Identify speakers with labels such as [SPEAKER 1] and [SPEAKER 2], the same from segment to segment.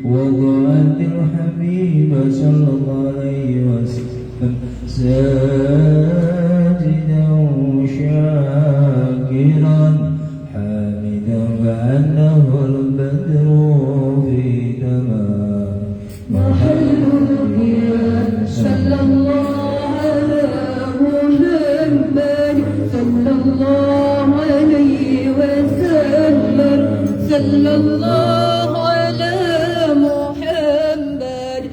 [SPEAKER 1] وضعت الحبيب صلى الله عليه وسلم ساجدا شاكرا حامدا كأنه البدر في تمام
[SPEAKER 2] محمد صلى الله على محمد صلى الله عليه وسلم صلى الله على محمد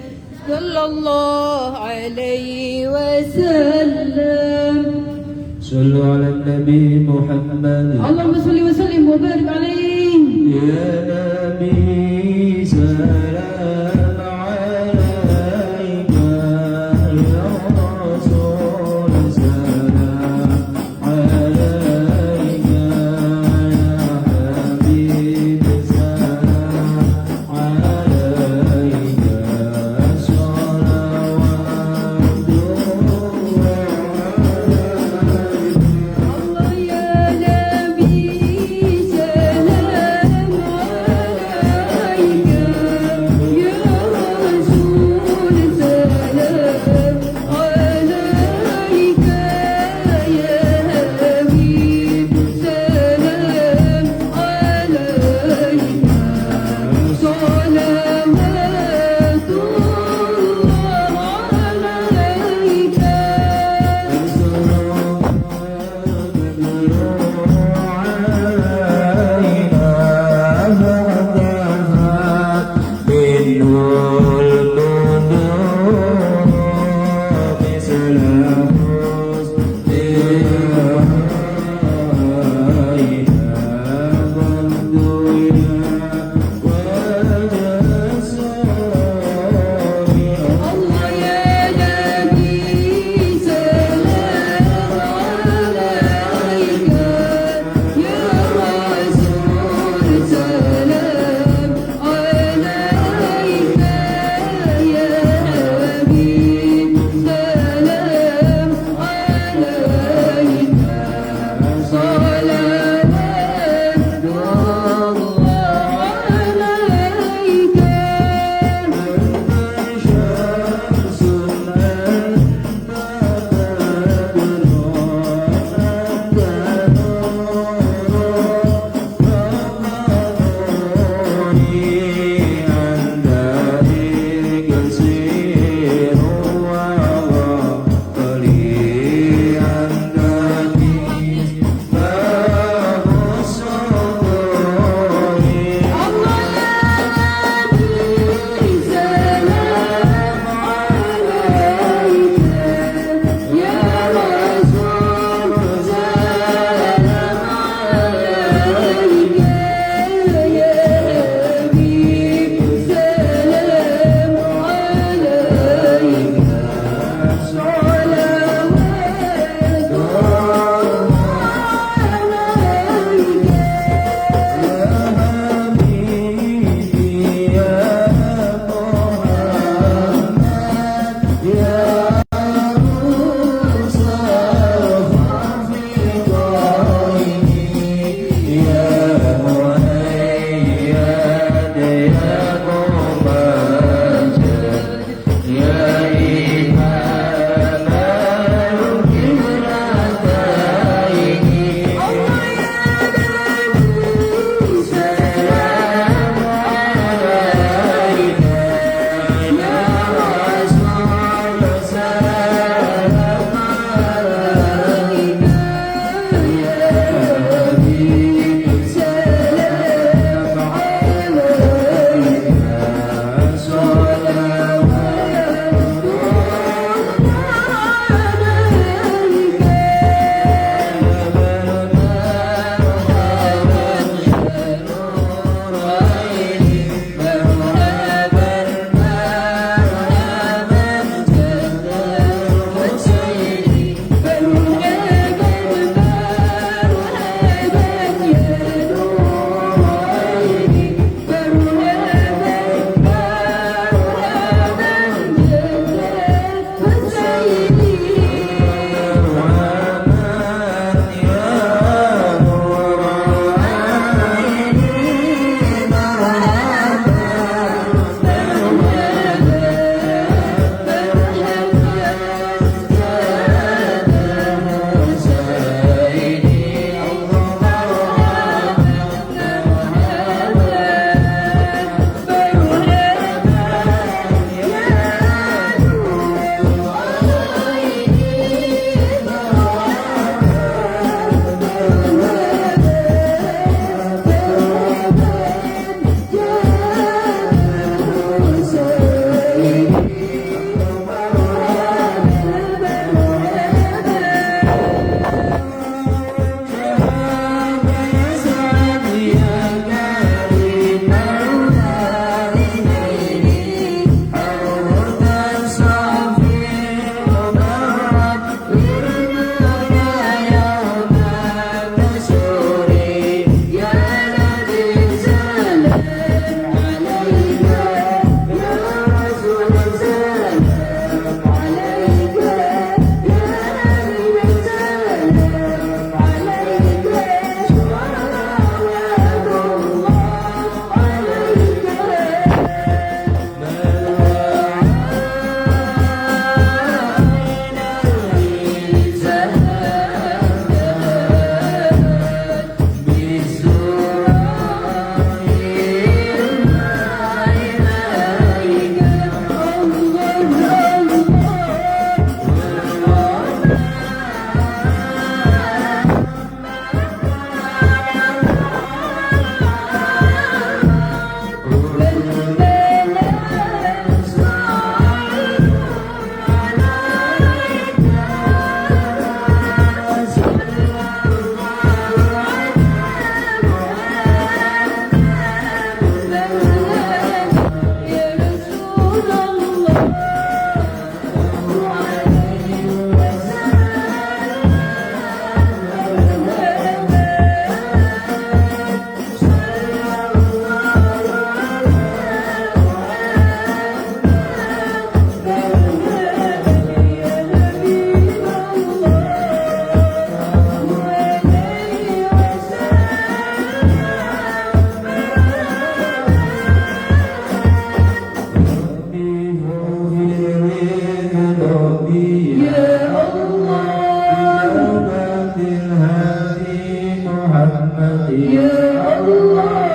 [SPEAKER 2] صلى الله عليه وسلم
[SPEAKER 1] صلوا على النبي محمد
[SPEAKER 2] اللهم صل وسلم وبارك عليه
[SPEAKER 1] يا نبي سلام عليك يا رسول سلام عليك يا حبيب سلام عليك صلوات
[SPEAKER 2] الله يا نبي سلام عليك
[SPEAKER 1] Ya Allah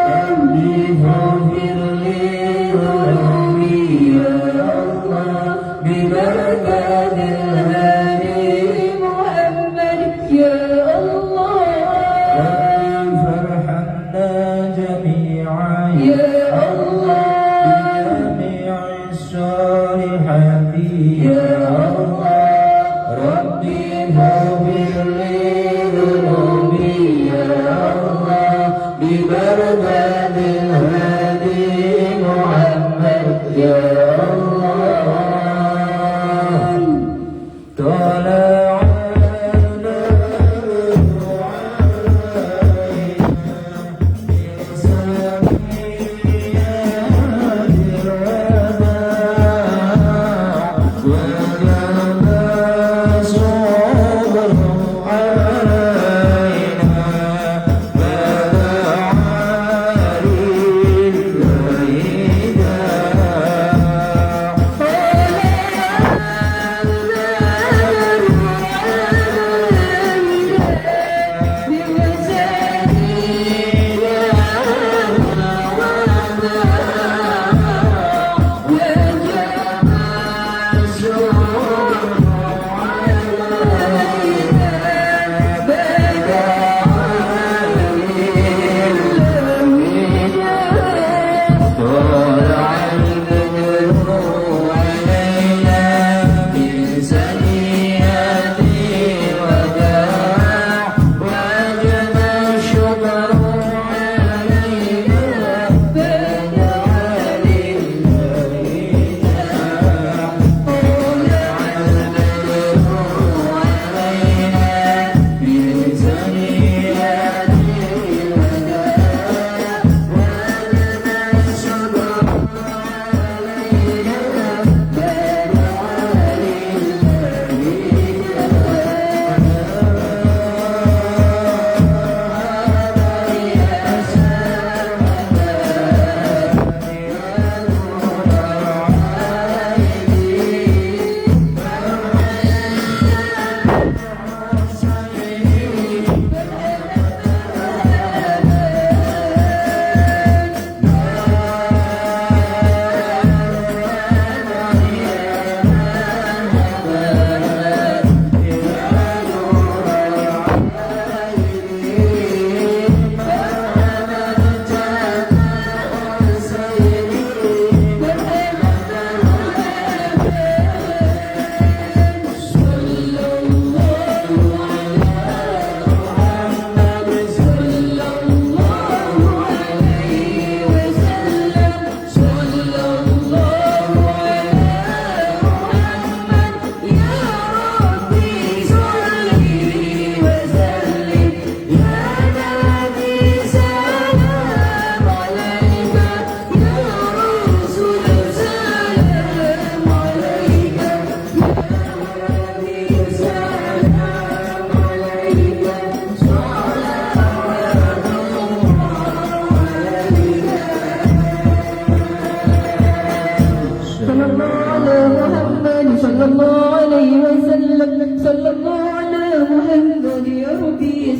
[SPEAKER 1] Rabbi faghfir li dhunubi ya Allah bibarakatil hadi
[SPEAKER 2] Muhammad ya Allah
[SPEAKER 1] Rabbi farhamna jami'an
[SPEAKER 2] ya Allah
[SPEAKER 1] بجميع الصالحات يا الله ربي فاغفر لي ذنوبي يا الله ببركة الهادي محمد يا الله طلع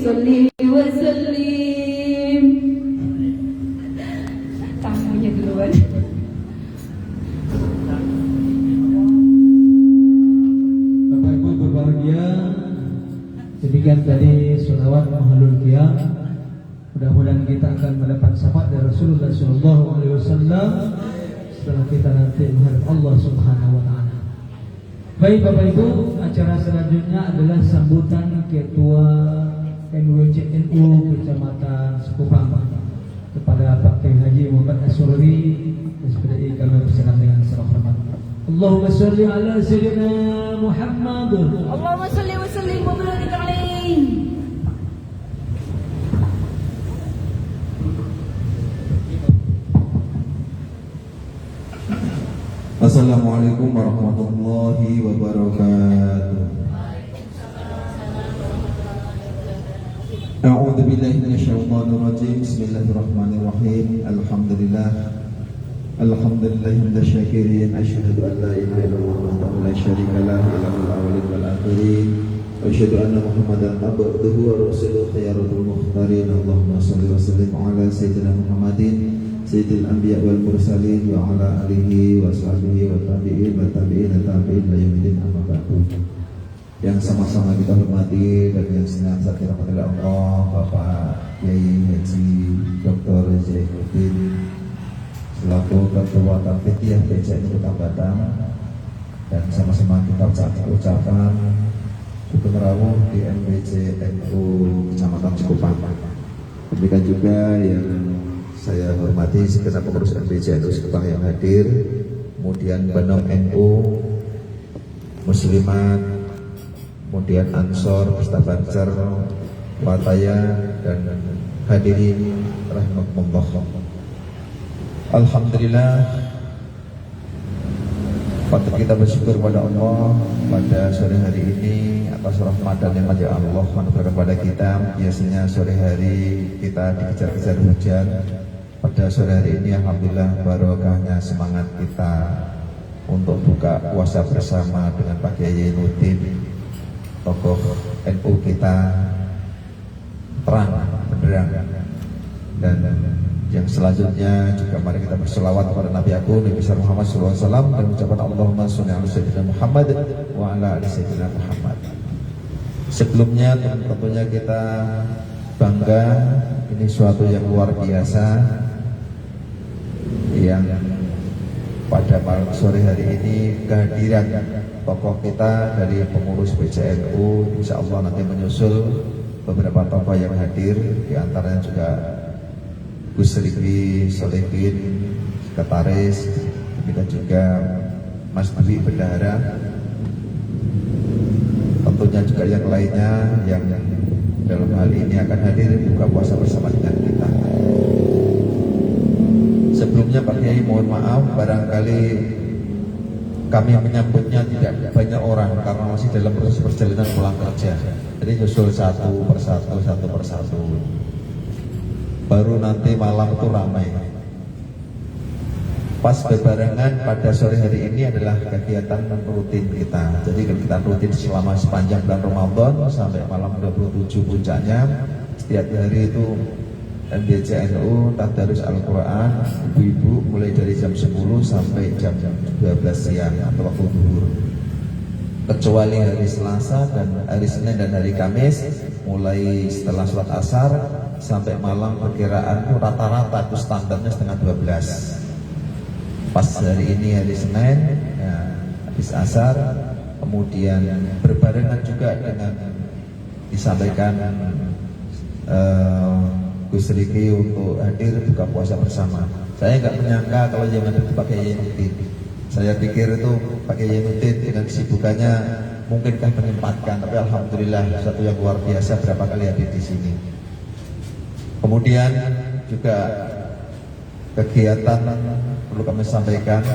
[SPEAKER 2] salli wa sallim. Tamunya duluan.
[SPEAKER 1] Bapak Ibu berbahagia, demikian tadi sholawat mahalul qiyam. Mudah-mudahan kita akan mendapat syafaat dari Rasulullah SAW setelah kita nanti menghadap Allah Subhanahu wa taala. Baik Bapak Ibu, acara selanjutnya adalah sambutan Ketua MWCNU Kecamatan Sekupang kepada Pak Kiai Haji Muhammad Asyuri. SPDI kami persilakan dengan salam hormat. Allahumma sholli ala sayyidina Muhammad.
[SPEAKER 2] Allahumma salli wa sallim wa barik alaihi.
[SPEAKER 3] Assalamualaikum warahmatullahi wabarakatuh. A'udzu billahi minasyaitonir rajim. Bismillahirrahmanirrahim. Alhamdulillah syakirin. Asyhadu an la ilaha illallah wahdahu la syarika lah ilahul awwalin wal akhirin. وأشهد أن محمدا عبده ورسوله خيرة المختارين اللهم صل وسلم على سيدنا محمد سيد الأنبياء والمرسلين وعلى آله وصحبه والتابعين والتابعين ila yaumil amma ba'du. Yang sama-sama kita hormati dan yang senantiasa kita rahmati Allah, Bapak Kiai Haji Dr. Zainuddin selaku Ketua Fikih BCN Kota Batam, dan sama-sama kita ucapkan sugeng rawuh di MBC NU Kecamatan Cikupang. Demikian juga yang saya hormati segenap pengurus MBC NU Cikupang yang hadir, kemudian Banom NU, Muslimat, kemudian Ansor, Peserta Banser, Wataya, dan hadirin rahimakumullah. Alhamdulillah, patut kita bersyukur pada Allah pada sore hari ini atas rahmat dan nikmat Allah anugerahkan kepada kita. Biasanya sore hari kita dikejar-kejar hujan. Pada sore hari ini alhamdulillah barokahnya semangat kita untuk buka puasa bersama dengan Pak Kiai Zainuddin, tokoh NU kita, terang benderang. Dan yang selanjutnya juga mari kita berselawat kepada Nabi Agung Nabi besar Muhammad SAW dan mengucapkan Allahumma sholli ala sayyidina Muhammad wa ala ali sayyidina Muhammad. Sebelumnya tentunya kita bangga, ini suatu yang luar biasa yang pada malam sore hari ini kehadiran tokoh kita dari pengurus BCNU, insya Allah nanti menyusul beberapa tokoh yang hadir, diantaranya juga Gus Rifi Solehin, sekretaris, kita juga Mas Dwi Bendahara, tentunya juga yang lainnya yang dalam hal ini akan hadir buka puasa bersama dengan kita. Sebelumnya Pak Kiai mohon maaf, barangkali kami menyambutnya tidak banyak orang karena masih dalam proses perjalanan pulang kerja. Jadi nyusul satu persatu. Baru nanti malam itu ramai. Pas berbarengan pada sore hari ini adalah kegiatan rutin kita. Jadi kita rutin selama sepanjang bulan Ramadan sampai malam 27 puncaknya. Setiap hari itu MBCNU Tadarus Al-Quran ibu-ibu mulai dari jam 10 sampai jam 12 siang atau waktu zuhur. Kecuali hari Selasa dan hari Senin dan hari Kamis mulai setelah sholat asar sampai malam perkiraan itu rata-rata itu standarnya setengah 12. Pas hari ini hari Senin ya, habis asar, kemudian berbarengan juga dengan disampaikan Gus Riki untuk hadir buka puasa bersama. Saya nggak menyangka kalau yang ada dipakai Zainuddin. Saya pikir itu pakai Zainuddin dengan kesibukannya mungkinkah menyempatkan, tapi alhamdulillah satu yang luar biasa berapa kali hadir di sini. Kemudian juga kegiatan perlu kami sampaikan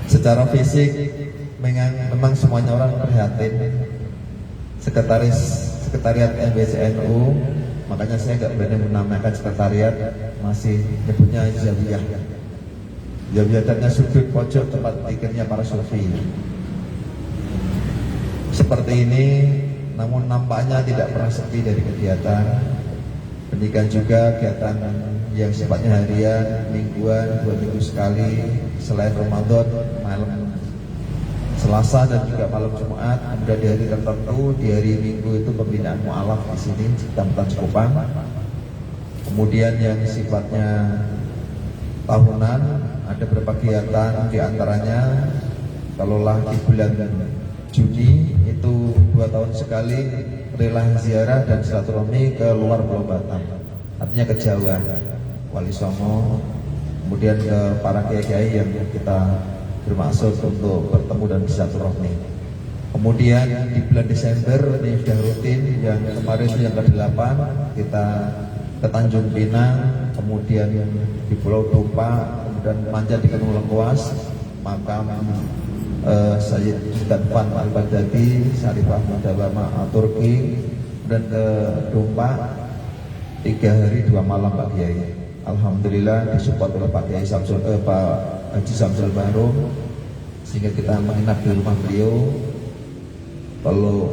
[SPEAKER 3] secara fisik memang semuanya orang prihatin. Sekretariat MBCNU, makanya saya nggak berani menamakan sekretariat, masih nyebutnya Zawiyah. Zawiyah dan sudut pojok tempat pikirnya para sufi. Seperti ini, namun nampaknya tidak pernah sepi dari kegiatan. Demikian juga kegiatan yang sifatnya harian, mingguan, 2 minggu sekali, selain Ramadan, malam Selasa dan juga malam Jumat. Kemudian di hari tertentu, di hari Minggu itu pembinaan mu'alaf di sini, Kecamatan Cikupang. Kemudian yang sifatnya tahunan, ada beberapa kegiatan, diantaranya kalaulah di bulan Juni itu 2 tahun sekali rela ziarah dan silaturahmi ke luar Pulau Batam, artinya ke Jawa, Wali Songo, kemudian ke para kiai-kiai yang kita bermaksud untuk bertemu dan silaturahmi. Kemudian di bulan Desember ini sudah rutin, yang kemarin itu yang ke-8 kita ke Tanjung Pinang, kemudian di Pulau Dumpa, kemudian manjat di Gunung Lengkuas, makam Sayyid Sultan Al-Baghdadi, Syarifah Mudawama Turki, dan ke Dumpa 3 hari 2 malam Pak Kiai. Alhamdulillah disupport oleh Pak Kiai Pak Haji Samsul Bahrum, sehingga kita menginap di rumah beliau. Kalau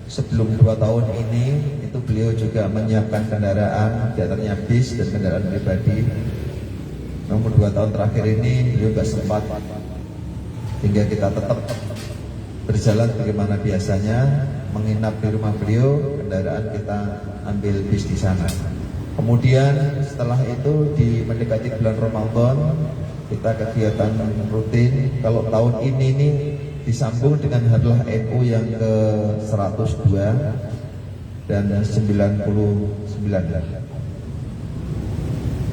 [SPEAKER 3] sebelum 2 tahun ini itu beliau juga menyiapkan kendaraan, diantaranya bis dan kendaraan pribadi. Namun 2 tahun terakhir ini beliau gak sempat, hingga kita tetap berjalan bagaimana biasanya, menginap di rumah beliau, kendaraan kita ambil bis di sana. Kemudian setelah itu di mendekati bulan Ramadan kita kegiatan rutin. Kalau tahun ini nih disambung dengan Hadlah NU yang ke 102 dan 99.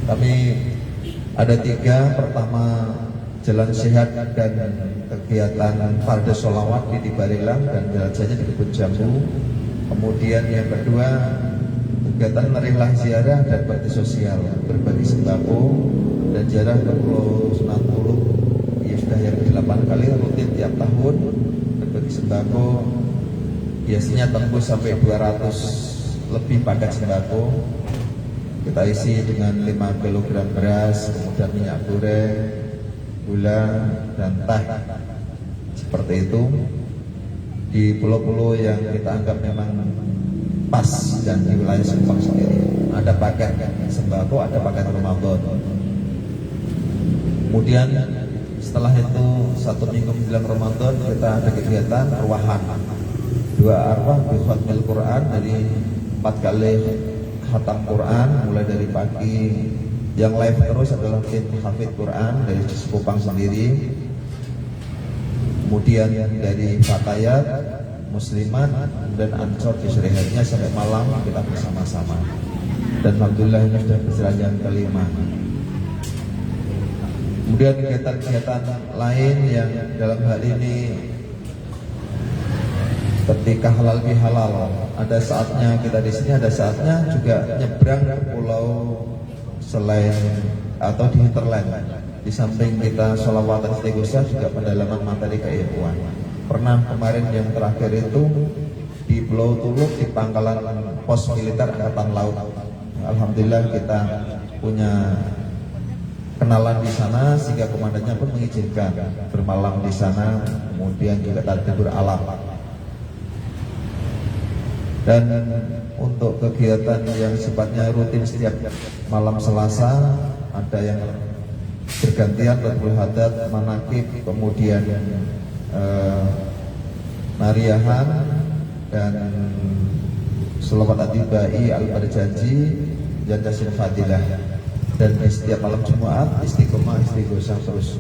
[SPEAKER 3] Kami ada 3, pertama jalan sehat dan kegiatan fardu sholawat di Barilang dan jelajahnya di Kebun Jambu. Kemudian yang kedua kegiatan merilah ziarah dan bakti sosial, berbagi sembako dan ziarah ke Pulau Sunatuluk. Ya sudah yang 8 kali rutin tiap tahun berbagi sembako, biasanya tembus sampai 200 lebih paket sembako. Kita isi dengan 5 kg beras, kemudian minyak goreng, gula dan teh. Seperti itu di pulau-pulau yang kita anggap memang pas dan di wilayah Subang sendiri. Ada paket sembako, ada paket Ramadan. Kemudian setelah itu 1 minggu menjelang Ramadan kita ada kegiatan arwahan. 2 arwah bi khatmil Quran, dari 4 kali khatam Quran mulai dari pagi. Yang live terus adalah tim hafid Quran dari Sekupang sendiri. Kemudian dari Fatayat, Muslimat dan Ansor di sore harinya sampai malam kita bersama-sama. Dan alhamdulillah ini sudah berjalan yang kelima. Kemudian kegiatan-kegiatan lain yang dalam hal ini ketika halal bihalal, ada saatnya kita di sini, ada saatnya juga nyebrang ke pulau selain atau di hinterland. Di samping kita sholawatan istighosah juga pendalaman materi keilmuan. Pernah kemarin yang terakhir itu di Pulau Tuluk di pangkalan pos militer Angkatan Laut. Alhamdulillah kita punya kenalan di sana sehingga komandannya pun mengizinkan bermalam di sana, kemudian juga tidur alam. Dan untuk kegiatan yang sifatnya rutin setiap malam Selasa ada yang bergantian Rabbul Hadat, manakib, kemudian Mariahan dan Sholawat Atibai Al-Barjanji dan Yasin Fadilah. Dan di setiap malam Jumat istiqomah istighosah terus.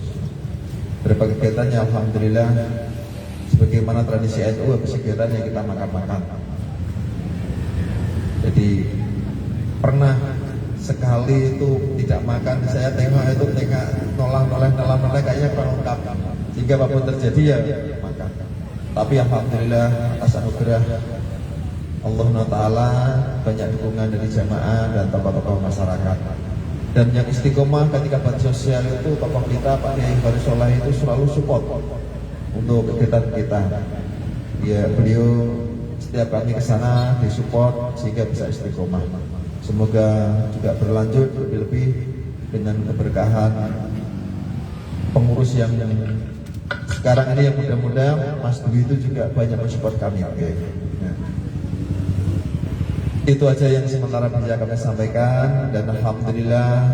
[SPEAKER 3] Berbagai kegiatannya alhamdulillah sebagaimana tradisi NU, kegiatan yang kita makan-makan. Jadi pernah sekali itu tidak makan, saya tengok itu noleh kayaknya kurang lengkap, sehingga apapun terjadi ya makan. Tapi alhamdulillah atas anugerah Allah Ta'ala banyak dukungan dari jamaah dan tokoh-tokoh masyarakat. Dan yang istiqomah ketika bakti sosial itu tokoh kita Pak Kiai Faris Soleh itu selalu support untuk kegiatan kita. Ya beliau setiap kami ke sana disupport sehingga bisa istiqomah. Semoga juga berlanjut lebih-lebih dengan keberkahan pengurus yang sekarang ini yang muda-muda. Mas Dwi itu juga banyak mensupport kami. Okay. Ya. Itu aja yang sementara bisa kami sampaikan, dan alhamdulillah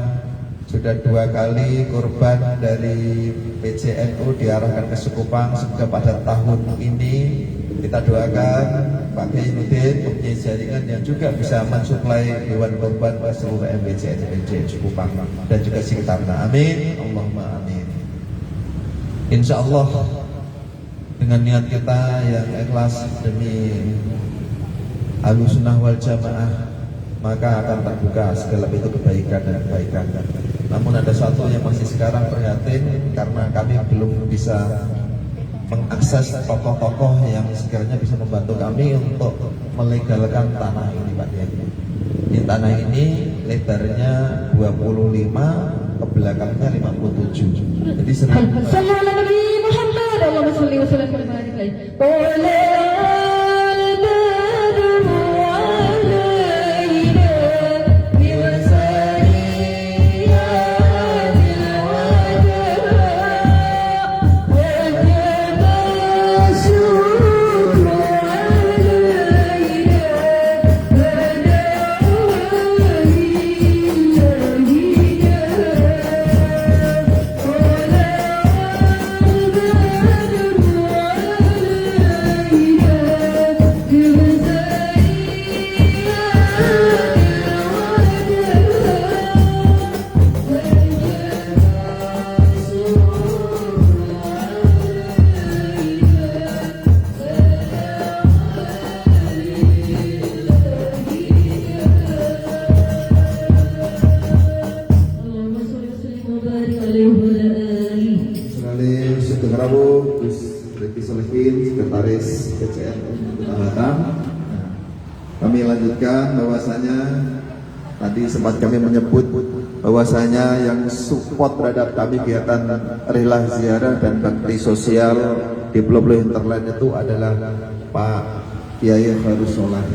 [SPEAKER 3] sudah 2 kali korban dari PCNU diarahkan ke Sekupang. Semoga pada tahun ini kita doakan Pak Kiai Nudin mempunyai jaringan yang juga bisa mensuplai hewan korban ke seluruh MBC Sekupang dan juga sekitarnya. Amin, Allahumma amin. Insya Allah dengan niat kita yang ikhlas demi Ahlussunnah wal Jamaah, maka akan terbuka segala itu kebaikan dan kebaikan. Namun ada satu yang masih sekarang prihatin, karena kami belum bisa mengakses tokoh-tokoh yang sekiranya bisa membantu kami untuk melegalkan tanah ini, Pak Kiai. Di tanah ini lebarnya 25, ke belakangnya 57. Jadi sering. lanjutkan bahwasanya tadi sempat kami menyebut bahwasanya yang support terhadap kami kegiatan rihlah ziarah dan bakti sosial di Pulau Hinterland itu adalah Pak Kiai Khairus Sholah,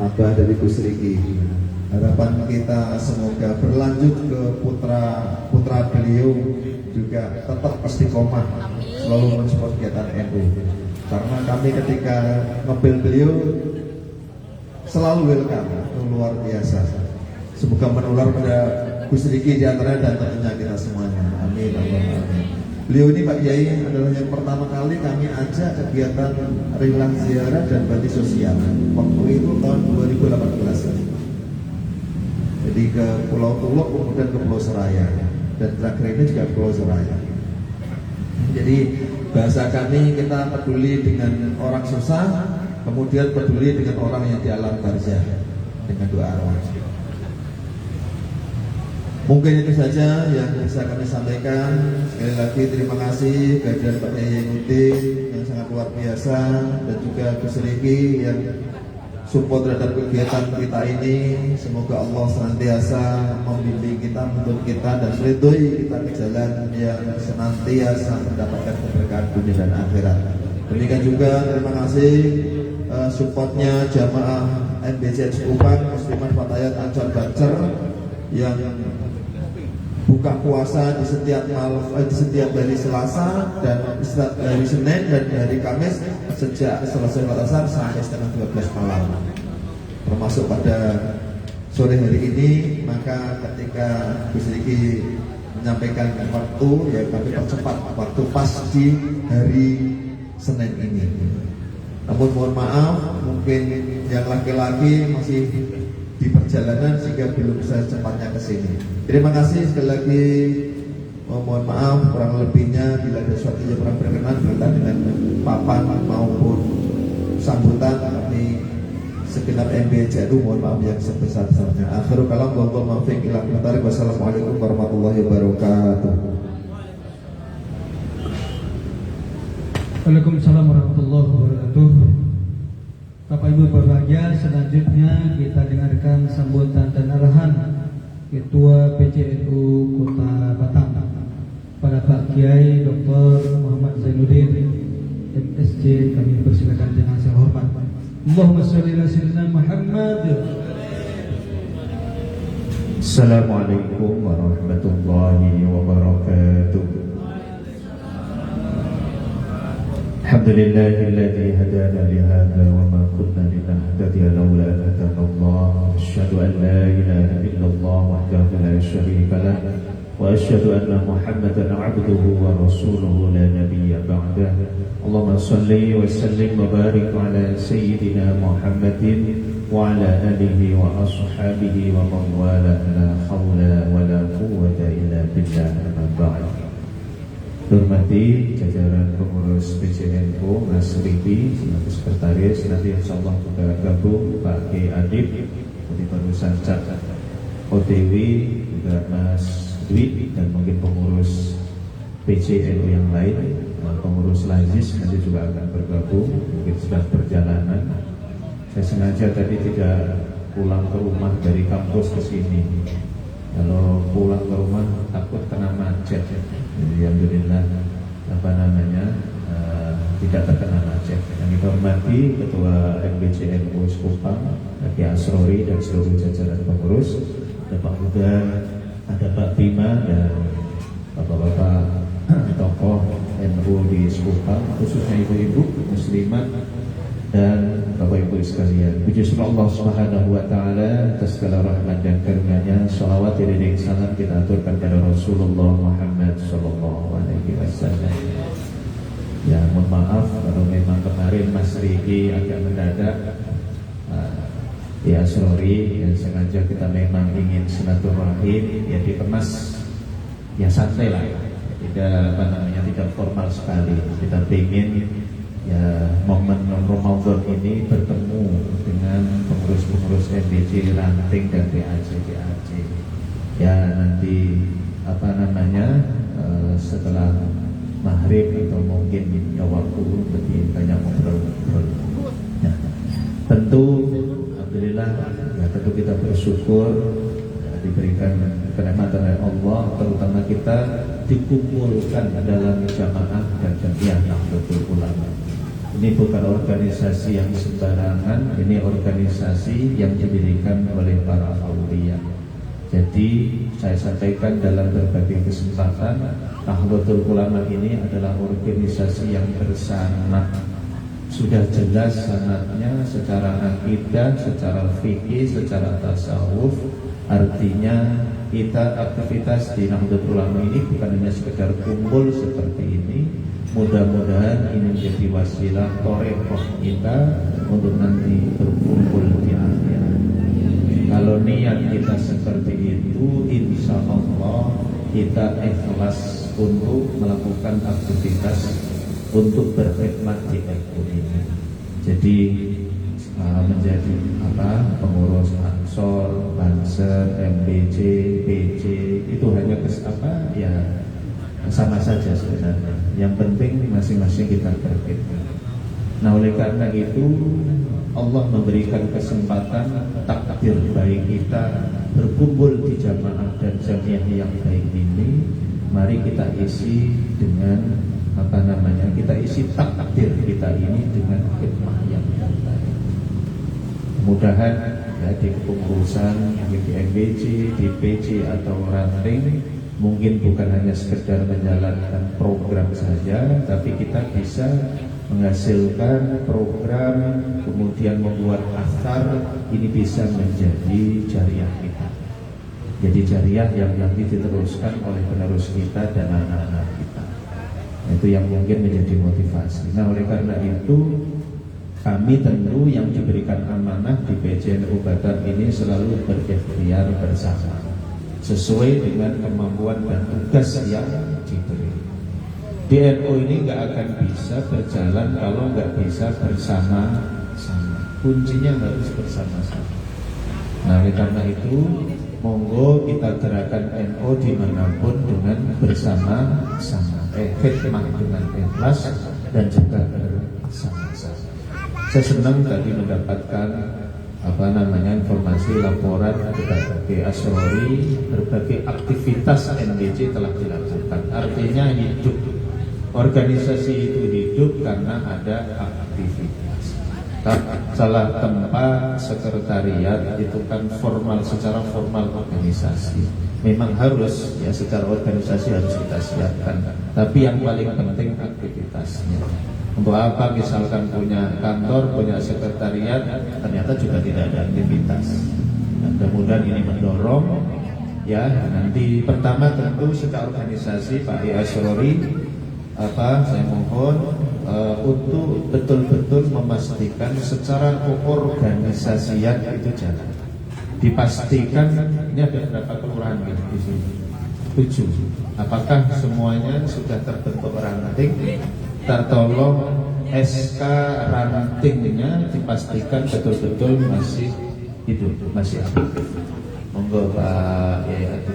[SPEAKER 3] abah dari Gus Riki. Harapan kita semoga berlanjut ke putra beliau juga tetap istiqomah selalu mensupport kegiatan NU. Karena kami ketika ngebel beliau selalu welcome, itu luar biasa. Semoga menular pada Gus Riki di antara dan tentunya kita semuanya. Amin. Amin. Beliau ini Pak Kiai adalah yang pertama kali kami ajak kegiatan rihlah ziarah dan bakti sosial. Waktu itu tahun 2018. Jadi ke Pulau Tuluk kemudian ke Pulau Seraya dan terakhir ini juga Pulau Seraya. Jadi bahasa kami kita peduli dengan orang susah, kemudian peduli dengan orang yang di alam barzah dengan doa arwah. Mungkin itu saja yang bisa kami sampaikan. Sekali lagi terima kasih kehadiran Pak Kiai Nudin yang sangat luar biasa dan juga Gus Riki yang support terhadap kegiatan kita ini. Semoga Allah senantiasa membimbing kita, menuntun kita dan meridhoi kita ke jalan yang senantiasa mendapatkan keberkahan dunia dan akhirat. Demikian juga terima kasih supportnya jamaah MBCN Kupang Muslimat Fatayat Ancol Bancer yang buka puasa di setiap hari Selasa dan hari Senin dan hari Kamis sejak selesai sholat asar sampai setengah 12 malam. Termasuk pada sore hari ini, maka ketika Gus Riki menyampaikan waktu, ya kami percepat waktu pas di hari Senin ini. Namun mohon maaf, mungkin yang laki-laki masih di perjalanan sehingga belum bisa cepatnya ke sini. Terima kasih sekali lagi. Mohon maaf kurang lebihnya bila ada sesuatu yang kurang berkenan berkaitan dengan papan maupun sambutan kami segenap MBCNU, mohon maaf yang sebesar-besarnya. Akhirul kalam wallahu muwaffiq ila aqwamit thoriq. Wassalamualaikum warahmatullahi wabarakatuh.
[SPEAKER 1] Waalaikumsalam warahmatullahi wabarakatuh. Bapak Ibu berbahagia, selanjutnya kita dengarkan sambutan dan arahan Ketua PCNU Kota Batam pada Pak Kiai Dr. Muhammad Zainuddin MSc. Kami persilakan dengan saya hormat. Allahumma sholli ala sayyidina Muhammad.
[SPEAKER 4] Assalamualaikum warahmatullahi wabarakatuh. Alhamdulillahilladzi hadana li hadza wa ma kunna linahtadiya laula an hadana Allah. Asyhadu an la ilaha illallah wahdahu la syarika lah wa asyhadu anna Muhammadan 'abduhu wa rasuluhu la nabiyya ba'dah. Allahumma shalli wa sallim wa barik ala sayyidina Muhammadin wa ala alihi wa ashabihi wa man wala. La haula wa la quwwata illa billah. Amma ba'd. Hormati jajaran pengurus PCNU, Mas Riki selaku sekretaris, nanti insyaallah juga gabung Pak Kiai Adib, nanti barusan Cak OTW, juga Mas Dwi dan mungkin pengurus PCNU yang lain, pengurus Lazis nanti juga akan bergabung, mungkin sudah perjalanan. Saya sengaja tadi tidak pulang ke rumah dari kampus ke sini. Kalau pulang ke rumah takut kena macet. Jadi alhamdulillah tidak terkena macet. Yang kita hormati Ketua MBCNU Kupang, Pak Asrori dan seluruh jajaran pengurus, ada Pak Huda, ada Pak Bima dan bapak-bapak tokoh NU di Kupang, khususnya ibu-ibu muslimat dan Bapak Ibu sekalian. Puji syukur Allah Subhanahu wa taala atas segala rahmat dan karunia-Nya. Shalawat dan salam kita aturkan kepada Rasulullah Muhammad sallallahu alaihi wasallam. Ya, mohon maaf kalau memang kemarin Mas Riki agak mendadak. Ya sorry, ya, sengaja kita memang ingin silaturahim, ya dikemas ya santai lah, tidak tidak formal sekali. Kita ingin ya momen Ramadan ini bertemu dengan pengurus-pengurus MBC Ranting dan PAC. Ya nanti setelah maghrib atau mungkin ya waktu lebih banyak ngobrol. Ya, tentu alhamdulillah alhamdulillah, ya tentu kita bersyukur ya, diberikan kenikmatan oleh Allah, terutama kita dikumpulkan dalam jamaah dan jamiah Nahdlatul Ulama. Ini bukan organisasi yang sembarangan, ini organisasi yang didirikan oleh para aulia. Jadi saya sampaikan dalam berbagai kesempatan, Nahdlatul Ulama ini adalah organisasi yang bersanad. Sudah jelas sanadnya secara akidah, secara fikih, secara tasawuf. Artinya kita aktivitas di Nahdlatul Ulama ini bukan hanya sekedar kumpul seperti ini. Mudah-mudahan ini menjadi wasilah thariqah kita untuk nanti berkumpul di akhirat. Kalau niat kita seperti itu, insya Allah kita ikhlas untuk melakukan aktivitas untuk berkhidmat di ilmu ini. Jadi menjadi pengurus Ansor, Banser, MBC, PC itu hanya sama saja sebenarnya. Yang penting masing-masing kita berkhidmat. Nah, oleh karena itu Allah memberikan kesempatan takdir baik kita berkumpul di jamaah dan jamiah yang baik ini. Mari kita isi dengan kita isi takdir kita ini dengan khidmah yang baik. Mudah-mudahan ya di kepengurusan di MBC, di PC atau ranting mungkin bukan hanya sekedar menjalankan program saja, tapi kita bisa menghasilkan program, kemudian membuat athar, ini bisa menjadi jariah kita. Jadi jariah yang nanti diteruskan oleh penerus kita dan anak-anak kita. Itu yang mungkin menjadi motivasi. Nah, oleh karena itu kami tentu yang diberikan amanah di PJNU Batam ini selalu berikhtiar bersama sesuai dengan kemampuan dan tugas yang diberi. DNU ini nggak akan bisa berjalan kalau nggak bisa bersama-sama. Kuncinya harus bersama-sama. Nah, oleh karena itu, monggo kita gerakan NU dimanapun dengan bersama-sama, khidmat dengan ikhlas dan juga bersama-sama. Saya senang tadi mendapatkan informasi laporan berbagai Asrori, berbagai aktivitas NBC telah dilakukan. Artinya hidup, organisasi itu hidup karena ada aktivitas. Salah tempat sekretariat itu kan formal, secara formal organisasi. Memang harus ya secara organisasi harus kita siapkan. Tapi yang paling penting aktivitasnya. Untuk apa misalkan punya kantor, punya sekretariat, ternyata juga tidak ada aktivitas. Dan mudah-mudahan ini mendorong ya nanti pertama tentu secara organisasi Pak Asrori saya mohon untuk betul-betul memastikan secara keorganisasian itu jalan. Dipastikan ini ada berapa kelurahan di sini? 7. Apakah semuanya sudah terbentuk ranting? Tertolong SK rantingnya dipastikan betul-betul masih hidup, masih aktif. Monggo Pak Yayati.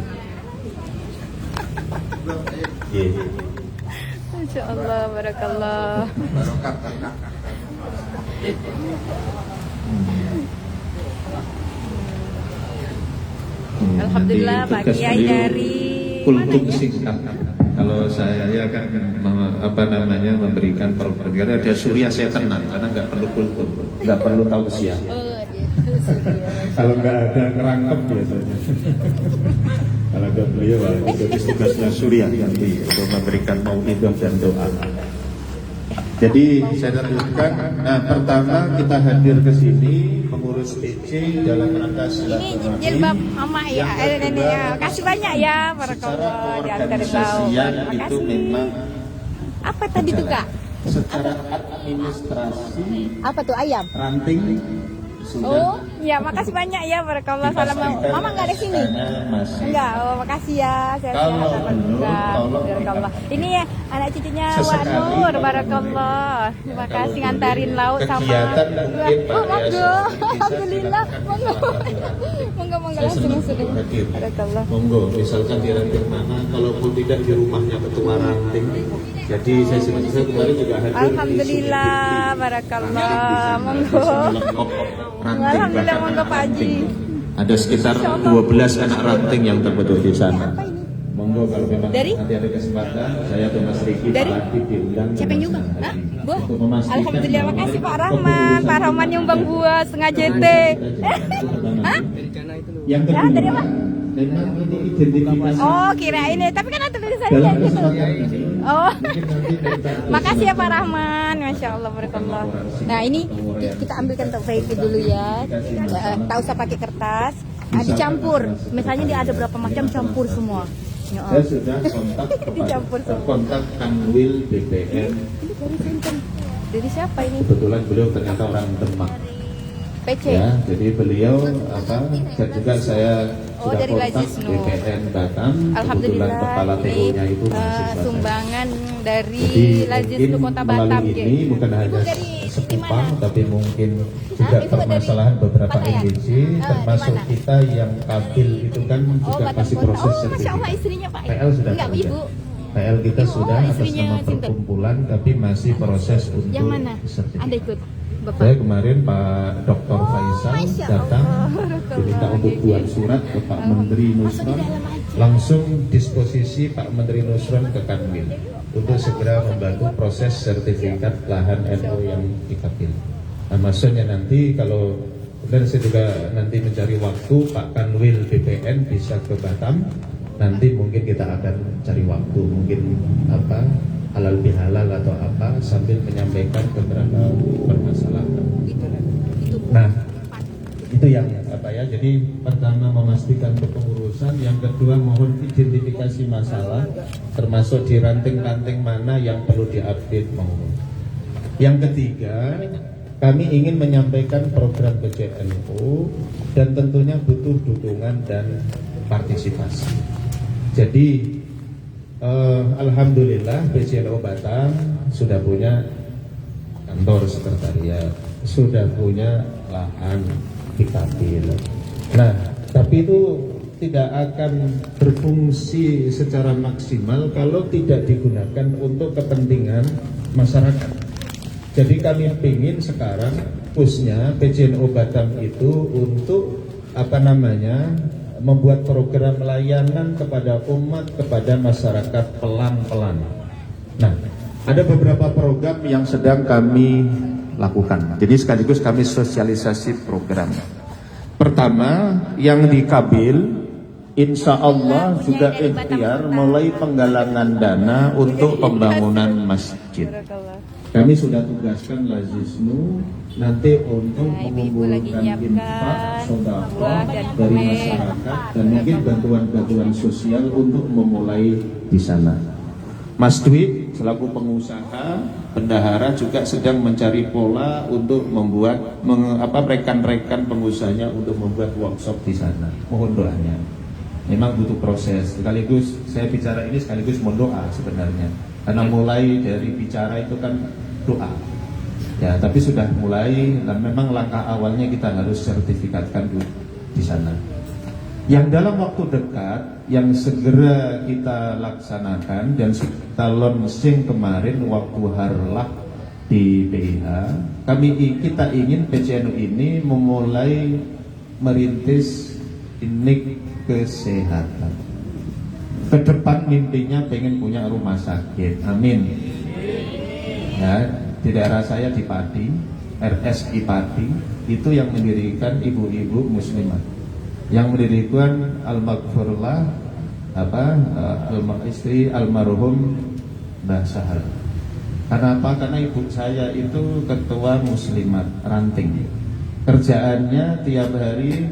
[SPEAKER 2] Masya Allah, barakallah. Alhamdulillah Pak Kiai dari
[SPEAKER 4] kultum singkat. Kalau saya ya kan memberikan program, ada surya saya tenang karena nggak perlu kultum, nggak perlu tausiah. Kalau nggak ada ngerangkep biasanya. Kalau nggak beliau itu tugasnya surya nanti untuk memberikan mau'idah dan doa. Jadi saya lanjutkan. Nah, pertama kita hadir ke sini pengurus PC dalam rangka silaturahmi.
[SPEAKER 2] Ini jilbab mama ya, nenek ya. Kasih banyak ya, barakallah. Diantarin tahu.
[SPEAKER 4] Itu memang
[SPEAKER 2] apa tadi tuh Kak?
[SPEAKER 4] Secara administrasi
[SPEAKER 2] Apa tuh ayam?
[SPEAKER 4] ranting
[SPEAKER 2] Oh, ya makasih banyak ya, barakallah. Salam mama nggak ada sini? Enggak, oh makasih ya. Barakallah. Ini ya anak cucunya Wak Nur, barakallah. Terima kasih ngantarin lauk sama. Oh, monggo. Alhamdulillah. Monggo langsung. Barakallah.
[SPEAKER 4] Monggo, misalkan di ranting mana, kalaupun tidak di rumahnya ketua ranting. Jadi saya kemarin juga hadir.
[SPEAKER 2] Alhamdulillah, barakallah. Monggo. Alhamdulillah monggo Pak Haji.
[SPEAKER 4] Ada sekitar 12 anak ranting yang terbentuk di sana.
[SPEAKER 2] Apa ini?
[SPEAKER 4] Monggo kalau memang
[SPEAKER 2] Dari?
[SPEAKER 4] nanti ada kesempatan, saya atau Mas Riki
[SPEAKER 2] Dari?
[SPEAKER 4] Pak Adib diundang ke
[SPEAKER 2] Siapa yang
[SPEAKER 4] Mas
[SPEAKER 2] nyumbang?
[SPEAKER 4] Haji.
[SPEAKER 2] Hah? Buah?
[SPEAKER 4] Untuk memastikan
[SPEAKER 2] Alhamdulillah,
[SPEAKER 4] bahwa
[SPEAKER 2] makasih Pak Rahman.
[SPEAKER 4] kepengurusan
[SPEAKER 2] Pak Rahman nyumbang buah setengah JT. Hah?
[SPEAKER 4] Yang
[SPEAKER 2] Ya,
[SPEAKER 4] kedua,
[SPEAKER 2] dari apa?
[SPEAKER 4] memang ini identifikasi
[SPEAKER 2] Oh, kirain ya. Tapi kan ada tulisannya
[SPEAKER 4] dalam
[SPEAKER 2] gitu.
[SPEAKER 4] kesempatan ini.
[SPEAKER 2] Oh.
[SPEAKER 4] Mungkin nanti kita
[SPEAKER 2] Makasih ya Pak Rahman, Masya Allah, barakallah. Nah ini kita ambilkan untuk VIP dulu ya. Tak usah pakai kertas. Dicampur. Misalnya dia ada berapa macam, campur semua. Ya,
[SPEAKER 4] Saya sudah kontak
[SPEAKER 2] Dicampur semua.
[SPEAKER 4] kontak Kanwil BPN.
[SPEAKER 2] Ini dari Sinten. Dari siapa ini?
[SPEAKER 4] Kebetulan beliau ternyata orang Demak.
[SPEAKER 2] PC.
[SPEAKER 4] Ya, jadi beliau dan juga saya
[SPEAKER 2] Oh,
[SPEAKER 4] sudah
[SPEAKER 2] dari
[SPEAKER 4] kontak
[SPEAKER 2] Lazisnu.
[SPEAKER 4] BPN Batam. Kebetulan
[SPEAKER 2] Alhamdulillah
[SPEAKER 4] kepala
[SPEAKER 2] ini
[SPEAKER 4] TO-nya itu mahasiswa saya.
[SPEAKER 2] sumbangan dari
[SPEAKER 4] Jadi
[SPEAKER 2] Lazisnu
[SPEAKER 4] mungkin
[SPEAKER 2] Kota Batam.
[SPEAKER 4] melalui ini
[SPEAKER 2] Ki.
[SPEAKER 4] bukan
[SPEAKER 2] Ibu
[SPEAKER 4] hanya
[SPEAKER 2] dari
[SPEAKER 4] sepupang,
[SPEAKER 2] mana?
[SPEAKER 4] tapi mungkin juga
[SPEAKER 2] Ibu
[SPEAKER 4] permasalahan
[SPEAKER 2] dari
[SPEAKER 4] beberapa
[SPEAKER 2] mana ya?
[SPEAKER 4] NDC,
[SPEAKER 2] Di
[SPEAKER 4] termasuk
[SPEAKER 2] mana?
[SPEAKER 4] kita yang kabil itu kan
[SPEAKER 2] Oh,
[SPEAKER 4] juga
[SPEAKER 2] Batam
[SPEAKER 4] masih
[SPEAKER 2] Kota.
[SPEAKER 4] proses
[SPEAKER 2] Oh, Masya Allah
[SPEAKER 4] sertifikat.
[SPEAKER 2] istrinya Pak.
[SPEAKER 4] PL sudah
[SPEAKER 2] Enggak,
[SPEAKER 4] kerja.
[SPEAKER 2] Ibu.
[SPEAKER 4] PL kita
[SPEAKER 2] Ibu,
[SPEAKER 4] sudah atas
[SPEAKER 2] istrinya
[SPEAKER 4] nama
[SPEAKER 2] Sinten.
[SPEAKER 4] perkumpulan, tapi masih proses untuk
[SPEAKER 2] Yang mana?
[SPEAKER 4] sertifikat.
[SPEAKER 2] Anda ikut? Bapak.
[SPEAKER 4] Saya kemarin Pak Dr. Faisal
[SPEAKER 2] Masya
[SPEAKER 4] datang
[SPEAKER 2] Allah.
[SPEAKER 4] diminta untuk buat surat ke Pak Menteri Nusron, langsung disposisi Pak Menteri Nusron ke Kanwil untuk segera membantu proses sertifikat lahan NU yang dikapil. Nah, maksudnya nanti kalau dan saya juga nanti mencari waktu Pak Kanwil BPN bisa ke Batam, nanti mungkin kita akan cari waktu mungkin halal bihalal atau apa sambil menyampaikan beberapa permasalahan. Nah, itu yang jadi pertama memastikan kepengurusan, yang kedua mohon identifikasi masalah termasuk di ranting-ranting mana yang perlu diupdate mohon. Yang ketiga, kami ingin menyampaikan program PCNU dan tentunya butuh dukungan dan partisipasi. Jadi alhamdulillah PCNU Batam sudah punya kantor sekretariat, sudah punya lahan di Kapil. Nah, tapi itu tidak akan berfungsi secara maksimal kalau tidak digunakan untuk kepentingan masyarakat. Jadi kami ingin sekarang khususnya PCNU Batam itu untuk membuat program layanan kepada umat, kepada masyarakat pelan-pelan. Nah, ada beberapa program yang sedang kami lakukan. Jadi sekaligus kami sosialisasi program. Pertama, yang di Kabil, insya Allah juga ikhtiar mulai penggalangan dana untuk pembangunan masjid. Kami sudah tugaskan Lazisnu nanti untuk
[SPEAKER 2] Ibu-ibu lagi
[SPEAKER 4] mengumpulkan infak,
[SPEAKER 2] nyiapkan
[SPEAKER 4] sedekah
[SPEAKER 2] buah dan
[SPEAKER 4] dari
[SPEAKER 2] kue.
[SPEAKER 4] masyarakat dan mungkin bantuan-bantuan sosial untuk memulai di sana. Mas Dwi selaku pengusaha bendahara juga sedang mencari pola untuk membuat rekan-rekan pengusahanya untuk membuat workshop di sana. Mohon doanya. Memang butuh proses. Sekaligus saya bicara ini sekaligus mohon doa sebenarnya. Karena mulai dari bicara itu kan doa. Ya, tapi sudah mulai dan memang langkah awalnya kita harus sertifikatkan dulu di sana. Yang dalam waktu dekat yang segera kita laksanakan dan kita launching kemarin waktu harlah di PIH, kita ingin PCNU ini memulai merintis klinik kesehatan. Ke depan mimpinya pengen punya rumah sakit, amin. Ya, di daerah saya di Pati, RSI Pati, itu yang mendirikan ibu-ibu muslimat, yang mendirikan al-maghfurullah istri almarhum Mbah Sahal. Kenapa? Karena ibu saya itu ketua muslimat ranting. Kerjaannya tiap hari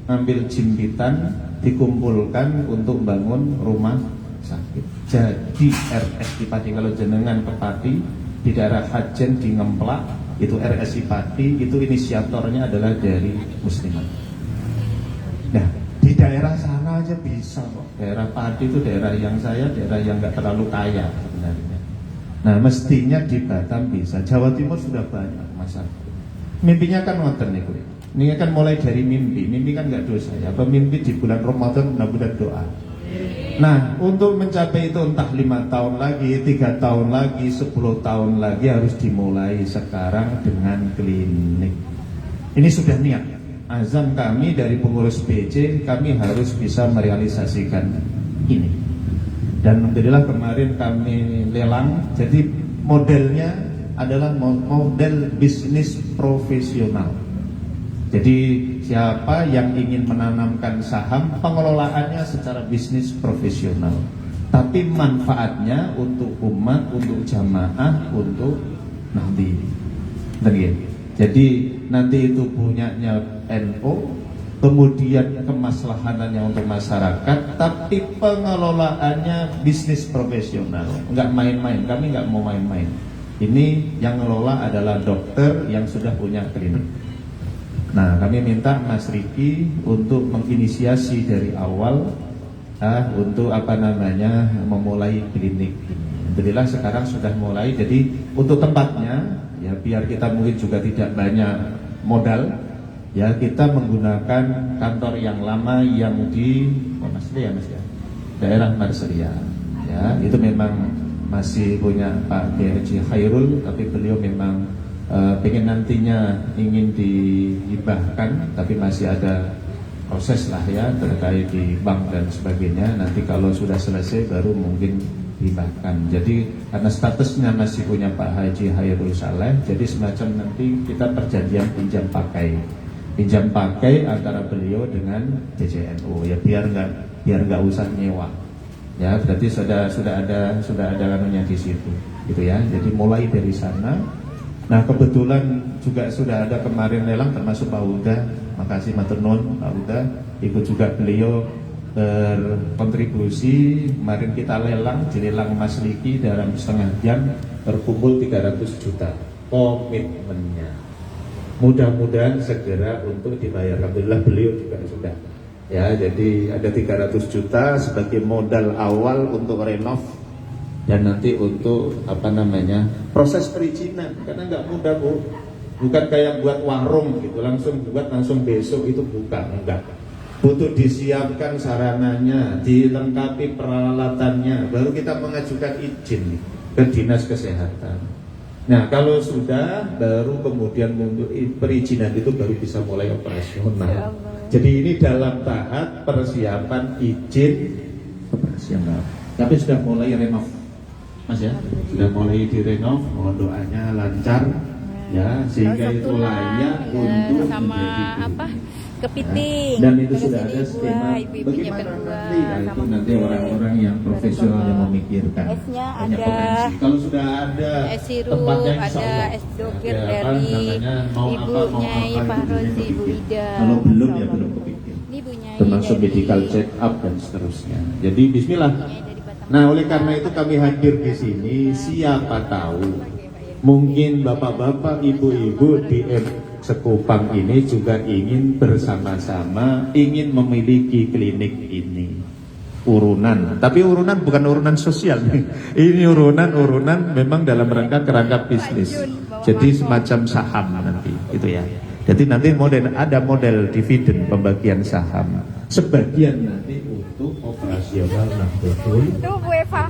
[SPEAKER 4] ngambil jimpitan dikumpulkan untuk bangun rumah sakit. Jadi RSI Pati, kalau jenengan ke Pati di daerah Hajen di Ngemplak, itu RSI Pati, itu inisiatornya adalah dari muslimat. Nah, di daerah sana aja bisa kok. Daerah Pati itu daerah yang nggak terlalu kaya sebenarnya. Nah, mestinya di Batam bisa. Jawa Timur sudah banyak masyarakat. Mimpinya kan ngoten niku. Ini kan mulai dari mimpi. Mimpi kan nggak dosa ya. Pemimpi di bulan Ramadan mudah-mudahan doa. Nah, untuk mencapai itu entah 5 tahun lagi, 3 tahun lagi, 10 tahun lagi harus dimulai sekarang dengan klinik. Ini sudah niat. azam kami dari pengurus BC, kami harus bisa merealisasikan ini. Dan alhamdulillah kemarin kami lelang, jadi modelnya adalah model bisnis profesional. Jadi siapa yang ingin menanamkan saham, pengelolaannya secara bisnis profesional, tapi manfaatnya untuk umat, untuk jamaah, untuk nanti. Jadi nanti itu punyanya NU, kemudian kemaslahatannya untuk masyarakat, tapi pengelolaannya bisnis profesional, nggak main-main. Kami nggak mau main-main. Ini yang ngelola adalah dokter yang sudah punya klinik. Nah, kami minta Mas Riki untuk menginisiasi dari awal, untuk memulai klinik. Alhamdulillah sekarang sudah mulai. Jadi untuk tempatnya, ya biar kita mungkin juga tidak banyak modal, ya kita menggunakan kantor yang lama yang di Mas ya, daerah Marseria. Ya, itu memang masih punya Pak Haji Khairul, tapi beliau memang pengen nantinya ingin dihibahkan, tapi masih ada proses lah ya terkait di bank dan sebagainya. Nanti kalau sudah selesai baru mungkin dihibahkan. Jadi karena statusnya masih punya Pak Haji Khairul Saleh, jadi semacam nanti kita perjanjian pinjam pakai antara beliau dengan JCNU, ya biar nggak usah nyewa. Ya berarti sudah ada kanunya di situ, gitu ya. Jadi mulai dari sana. Nah kebetulan juga sudah ada kemarin lelang termasuk Pak Huda, makasih matur nuwun Pak Huda, ikut juga beliau berkontribusi. Kemarin kita dilelang Mas Liki dalam setengah jam terkumpul 300 juta komitmennya. Mudah-mudahan segera untuk dibayar. Alhamdulillah beliau juga sudah. Ya, jadi ada 300 juta sebagai modal awal untuk renov dan nanti untuk proses perizinan, karena nggak mudah Bu, bukan kayak buat warung gitu langsung besok itu enggak, butuh disiapkan sarananya, dilengkapi peralatannya, baru kita mengajukan izin ke dinas kesehatan. Nah kalau sudah, baru kemudian untuk perizinan itu baru bisa mulai operasional. Jadi ini dalam tahap persiapan izin operasional, tapi sudah mulai renov Mas ya, sudah mulai direnov, mohon doanya lancar ya, sehingga itu layak untuk
[SPEAKER 2] sama kepiting.
[SPEAKER 4] Dan itu sudah ada skema bagaimana nanti, itu nanti orang-orang yang profesional yang memikirkan.
[SPEAKER 2] Esnya
[SPEAKER 4] punya
[SPEAKER 2] ada,
[SPEAKER 4] potensi. Kalau sudah ada
[SPEAKER 2] es sirup,
[SPEAKER 4] tempatnya
[SPEAKER 2] ada es doger
[SPEAKER 4] ada
[SPEAKER 2] dari ibunya Pak Rozi, Ibu Ida.
[SPEAKER 4] Kalau belum ya belum kepikir.
[SPEAKER 2] Ibunya
[SPEAKER 4] Termasuk medical check up dan seterusnya. Jadi Bismillah. Nah oleh karena itu kami hadir di sini, siapa tahu mungkin bapak-bapak, ibu-ibu di Sekupang ini juga ingin bersama-sama ingin memiliki klinik ini. Urunan, tapi urunan bukan urunan sosial. Ini urunan memang dalam kerangka bisnis. Jadi semacam saham nanti, gitu ya. Jadi nanti ada model dividen pembagian saham. Sebagian nanti untuk operasional Nahdlatul.
[SPEAKER 2] Tuh Bu Eva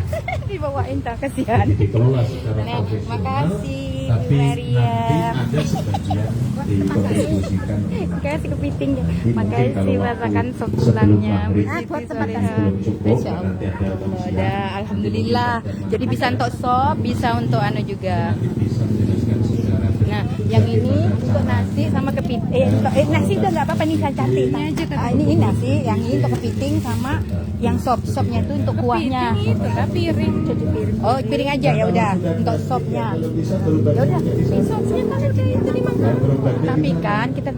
[SPEAKER 2] dibawain tak, kasihan.
[SPEAKER 4] Jadi dikelola secara
[SPEAKER 2] Nah,
[SPEAKER 4] profesional.
[SPEAKER 2] makasih
[SPEAKER 4] Tapi
[SPEAKER 2] Maria.
[SPEAKER 4] nanti ada sebagian dikontribusikan.
[SPEAKER 2] Kasih kepiting ya.
[SPEAKER 4] Jadi mungkin
[SPEAKER 2] Makasih
[SPEAKER 4] kalau
[SPEAKER 2] masakan
[SPEAKER 4] waktu
[SPEAKER 2] sop
[SPEAKER 4] sebelum
[SPEAKER 2] tulangnya.
[SPEAKER 4] maghrib,
[SPEAKER 2] Buat
[SPEAKER 4] sebelum cukup, nanti ada
[SPEAKER 2] Oh, udah, alhamdulillah. Jadi bisa untuk sop, bisa untuk juga.
[SPEAKER 4] nanti bisa menjelaskan secara
[SPEAKER 2] Nah, yang ini untuk nasi sama kepiting. Nasi udah nggak apa-apa nih, saya catat. Ini nasi, yang ini untuk kepiting sama yang sopnya itu untuk kuahnya.
[SPEAKER 5] Itu kan piring.
[SPEAKER 2] Oh, piring aja ya udah untuk sopnya. Ya udah, sopnya kan kayak itu dimakan. Tapi kan kita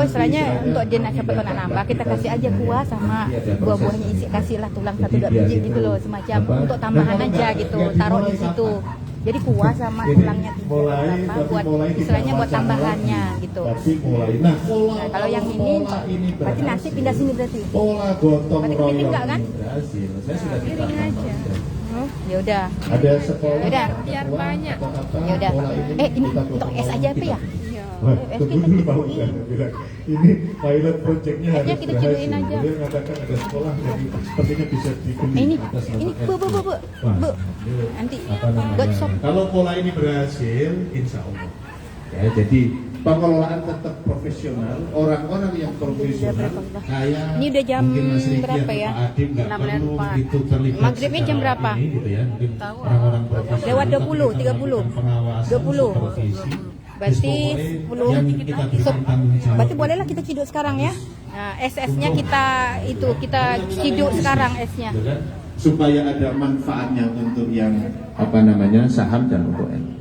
[SPEAKER 2] istilahnya untuk dia nak siapa nak nambah, kita kasih aja kuah sama buah-buahnya isi, kasihlah tulang 1-2 biji gitu loh, semacam untuk tambahan aja gitu, taruh di situ. Jadi kuah sama tulangnya buat istilahnya buat tambahannya gitu. Nah, kalau yang ini berarti nasi pindah sini berarti.
[SPEAKER 4] pola gotong
[SPEAKER 2] Berarti kepiting enggak kan?
[SPEAKER 4] berhasil. Saya sudah
[SPEAKER 5] Piring aja.
[SPEAKER 2] Ya udah.
[SPEAKER 4] Ada sekolah.
[SPEAKER 2] Yaudah.
[SPEAKER 5] Biar banyak.
[SPEAKER 2] Ya udah. Ini untuk es aja apa ya?
[SPEAKER 4] Wah, tunggu dulu Pak Uga bilang ini pilot projectnya harus
[SPEAKER 2] Esnya kita
[SPEAKER 4] berhasil.
[SPEAKER 2] kiduin aja.
[SPEAKER 4] Beliau mengatakan ada sekolah jadi sepertinya bisa dibeli
[SPEAKER 2] Ini
[SPEAKER 4] atas nama
[SPEAKER 2] Bu.
[SPEAKER 4] Wah,
[SPEAKER 2] Nanti
[SPEAKER 4] apa namanya?
[SPEAKER 2] buat sop.
[SPEAKER 4] Kalau pola ini berhasil, insya Allah. Ya, jadi
[SPEAKER 6] pengelolaan tetap profesional, orang-orang yang profesional kayak
[SPEAKER 2] Ini udah jam
[SPEAKER 6] mungkin Mas Riki
[SPEAKER 2] berapa
[SPEAKER 6] atau
[SPEAKER 2] ya?
[SPEAKER 6] Pak Adib nggak
[SPEAKER 2] 6
[SPEAKER 6] perlu
[SPEAKER 2] lewat 4.
[SPEAKER 6] begitu terlibat
[SPEAKER 2] Maghribnya jam
[SPEAKER 6] secara
[SPEAKER 2] berapa?
[SPEAKER 6] ini, gitu ya. Mungkin orang-orang profesional
[SPEAKER 2] Lewat 20,
[SPEAKER 6] tapi kita
[SPEAKER 2] 30.
[SPEAKER 6] lakukan pengawasan,
[SPEAKER 2] 20.
[SPEAKER 6] supervisi.
[SPEAKER 2] Berarti
[SPEAKER 6] Terus
[SPEAKER 2] 10.
[SPEAKER 6] pokoknya yang kita berikan tanggung jawab.
[SPEAKER 2] Berarti bolehlah kita ciduk sekarang ya. Nah, SS-nya kita ciduk sekarang S-nya.
[SPEAKER 6] Gitu kan? Supaya ada manfaatnya untuk yang apa namanya saham dan untuk NU.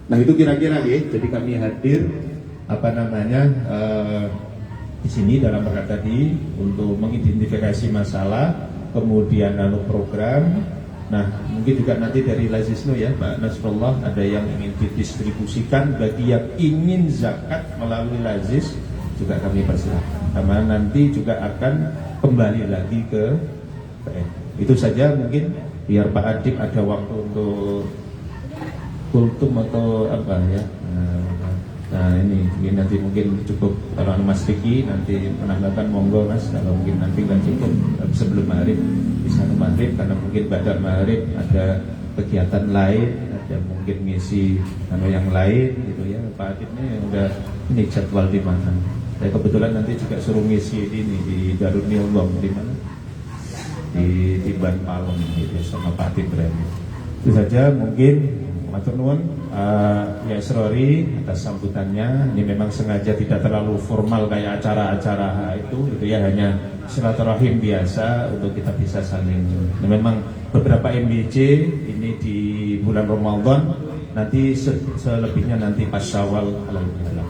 [SPEAKER 6] Nah itu kira-kira ya. Jadi kami hadir apa namanya di sini dalam rangka tadi untuk mengidentifikasi masalah, kemudian lalu program. Nah mungkin juga nanti dari Lazisno ya Pak Nasrullah ada yang ingin didistribusikan bagi yang ingin zakat melalui Lazis juga kami persilahkan. Karena nanti juga akan kembali lagi ke PN. Itu saja mungkin biar Pak Adib ada waktu untuk kultum atau apa ya. Nah ini nanti mungkin cukup kalau Mas Riki nanti menambahkan monggo Mas, kalau mungkin nanti nggak cukup sebelum maghrib bisa maghrib karena mungkin pada maghrib ada kegiatan lain, ada mungkin ngisi yang lain gitu ya. Pak Adib ini udah ini jadwal di mana. Saya kebetulan nanti juga suruh ngisi ini di Darul Niulom di mana di Ban Palem gitu sama Pak Adib Brani. Itu saja mungkin. Matur nuwun ya Esrori atas sambutannya. Ini memang sengaja tidak terlalu formal kayak acara-acara itu gitu ya, hanya silaturahim biasa untuk kita bisa saling. Nah, memang beberapa MBC ini di bulan Ramadan, nanti selebihnya nanti pas Syawal halal bihalal.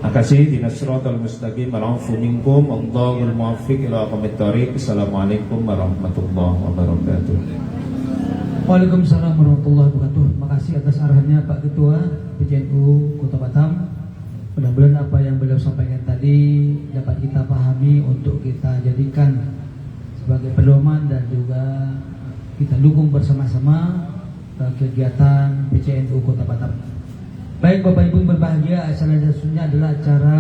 [SPEAKER 6] Makasih dinas siratal mustaqim wal afu minkum wallahul muwaffiq ila aqwamit thoriq. Assalamualaikum warahmatullahi wabarakatuh.
[SPEAKER 1] Waalaikumsalam warahmatullahi wabarakatuh. Makasih atas arahannya Pak Ketua PCNU Kota Batam. Mudah-mudahan apa yang beliau sampaikan tadi dapat kita pahami untuk kita jadikan sebagai pedoman dan juga kita dukung bersama-sama kegiatan PCNU Kota Batam. Baik Bapak Ibu yang berbahagia, acara selanjutnya adalah acara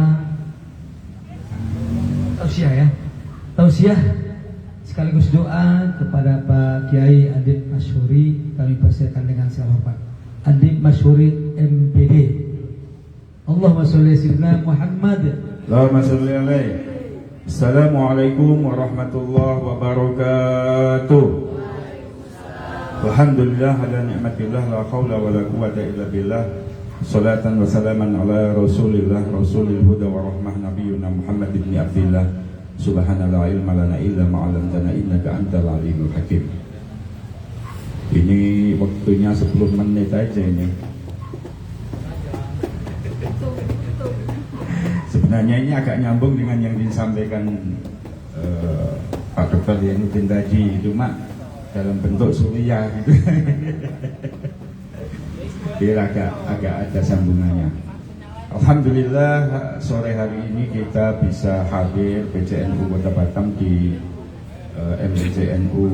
[SPEAKER 1] tausiah ya. Tausiah sekaligus doa kepada Pak Kiai Adib Masyuri, kami persilakan dengan segala hormat. Adib Masyuri MPD. Allahumma sholli sayyidina Muhammad.
[SPEAKER 7] Allahumma sholli alaihi. Assalamualaikum warahmatullahi wabarakatuh. Alhamdulillah ala ni'matillah la haula wa la quwwata illa billah. Salatan wa salaman ala Rasulillah Rasulil huda wa rahmah nabiyuna Muhammad ibn Abdillah. Subhanallah ilma lana illa ma'alamtana innaka antal alimul hakim. Ini waktunya 10 menit aja ini. Sebenarnya ini agak nyambung dengan yang disampaikan Pak Dr. Yanuddin tadi, cuma dalam bentuk suriah gitu. Dia agak ada sambungannya. Alhamdulillah sore hari ini kita bisa hadir PCNU Kota Batam di MPCNU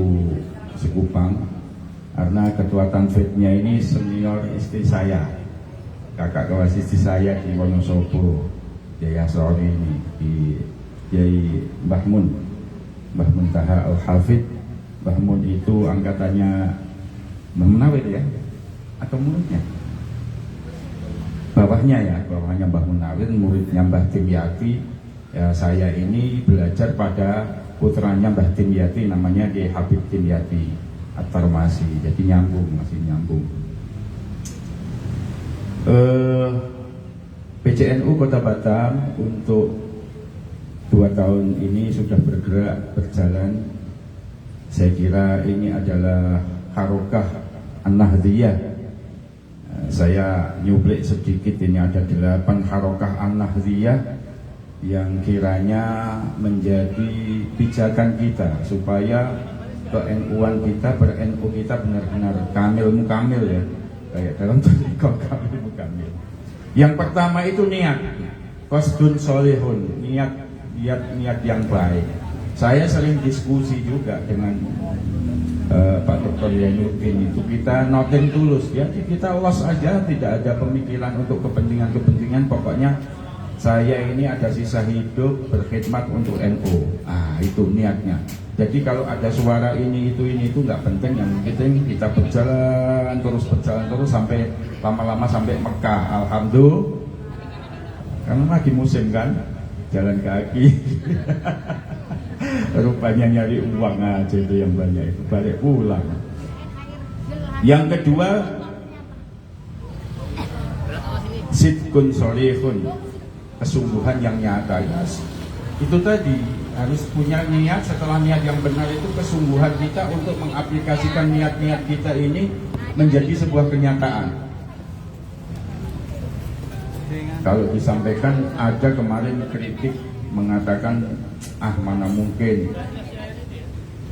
[SPEAKER 7] Sekupang karena ketua tanfidnya ini senior istri saya, kakak kelas istri saya di Wonosobo, Yaya Sori ini, di Yai Mbah Mun Taha Al-Hafid. Mbah Mun itu angkatannya Mbah Munawir ya, atau muridnya? Bawahnya Mbah Munawir, muridnya Mbah Timyati. Ya, saya ini belajar pada putranya Mbah Timyati, namanya Kiai Habib Timyati At-Tarmasi. Jadi masih nyambung. PCNU Kota Batam untuk 2 tahun ini sudah berjalan. Saya kira ini adalah harokah An-Nahdiyah. Saya nyublik sedikit, ini ada 8 harokah An-Nahdiyah yang kiranya menjadi pijakan kita supaya ke-NU-an kita, ber-NU kita benar-benar kamil ya, kayak dalam tariqah kamil mukamil. Yang pertama itu niat, qasdun sholihun, niat yang baik. Saya sering diskusi juga dengan Pak Dr. Yanuddin, itu kita noting tulus ya, kita los aja, tidak ada pemikiran untuk kepentingan, pokoknya saya ini ada sisa hidup berkhidmat untuk NU. Itu niatnya. Jadi kalau ada suara ini itu nggak penting, yang penting kita berjalan terus sampai lama-lama sampai Mekah. Karena lagi musim kan, jalan kaki. Rupanya nyari uang aja itu yang banyak itu, balik pulang. Yang kedua, sidqun sholihun, kesungguhan yang nyata. Itu tadi harus punya niat. Setelah niat yang benar itu kesungguhan kita untuk mengaplikasikan niat-niat kita ini menjadi sebuah kenyataan. Kalau disampaikan ada kemarin kritik mengatakan mana mungkin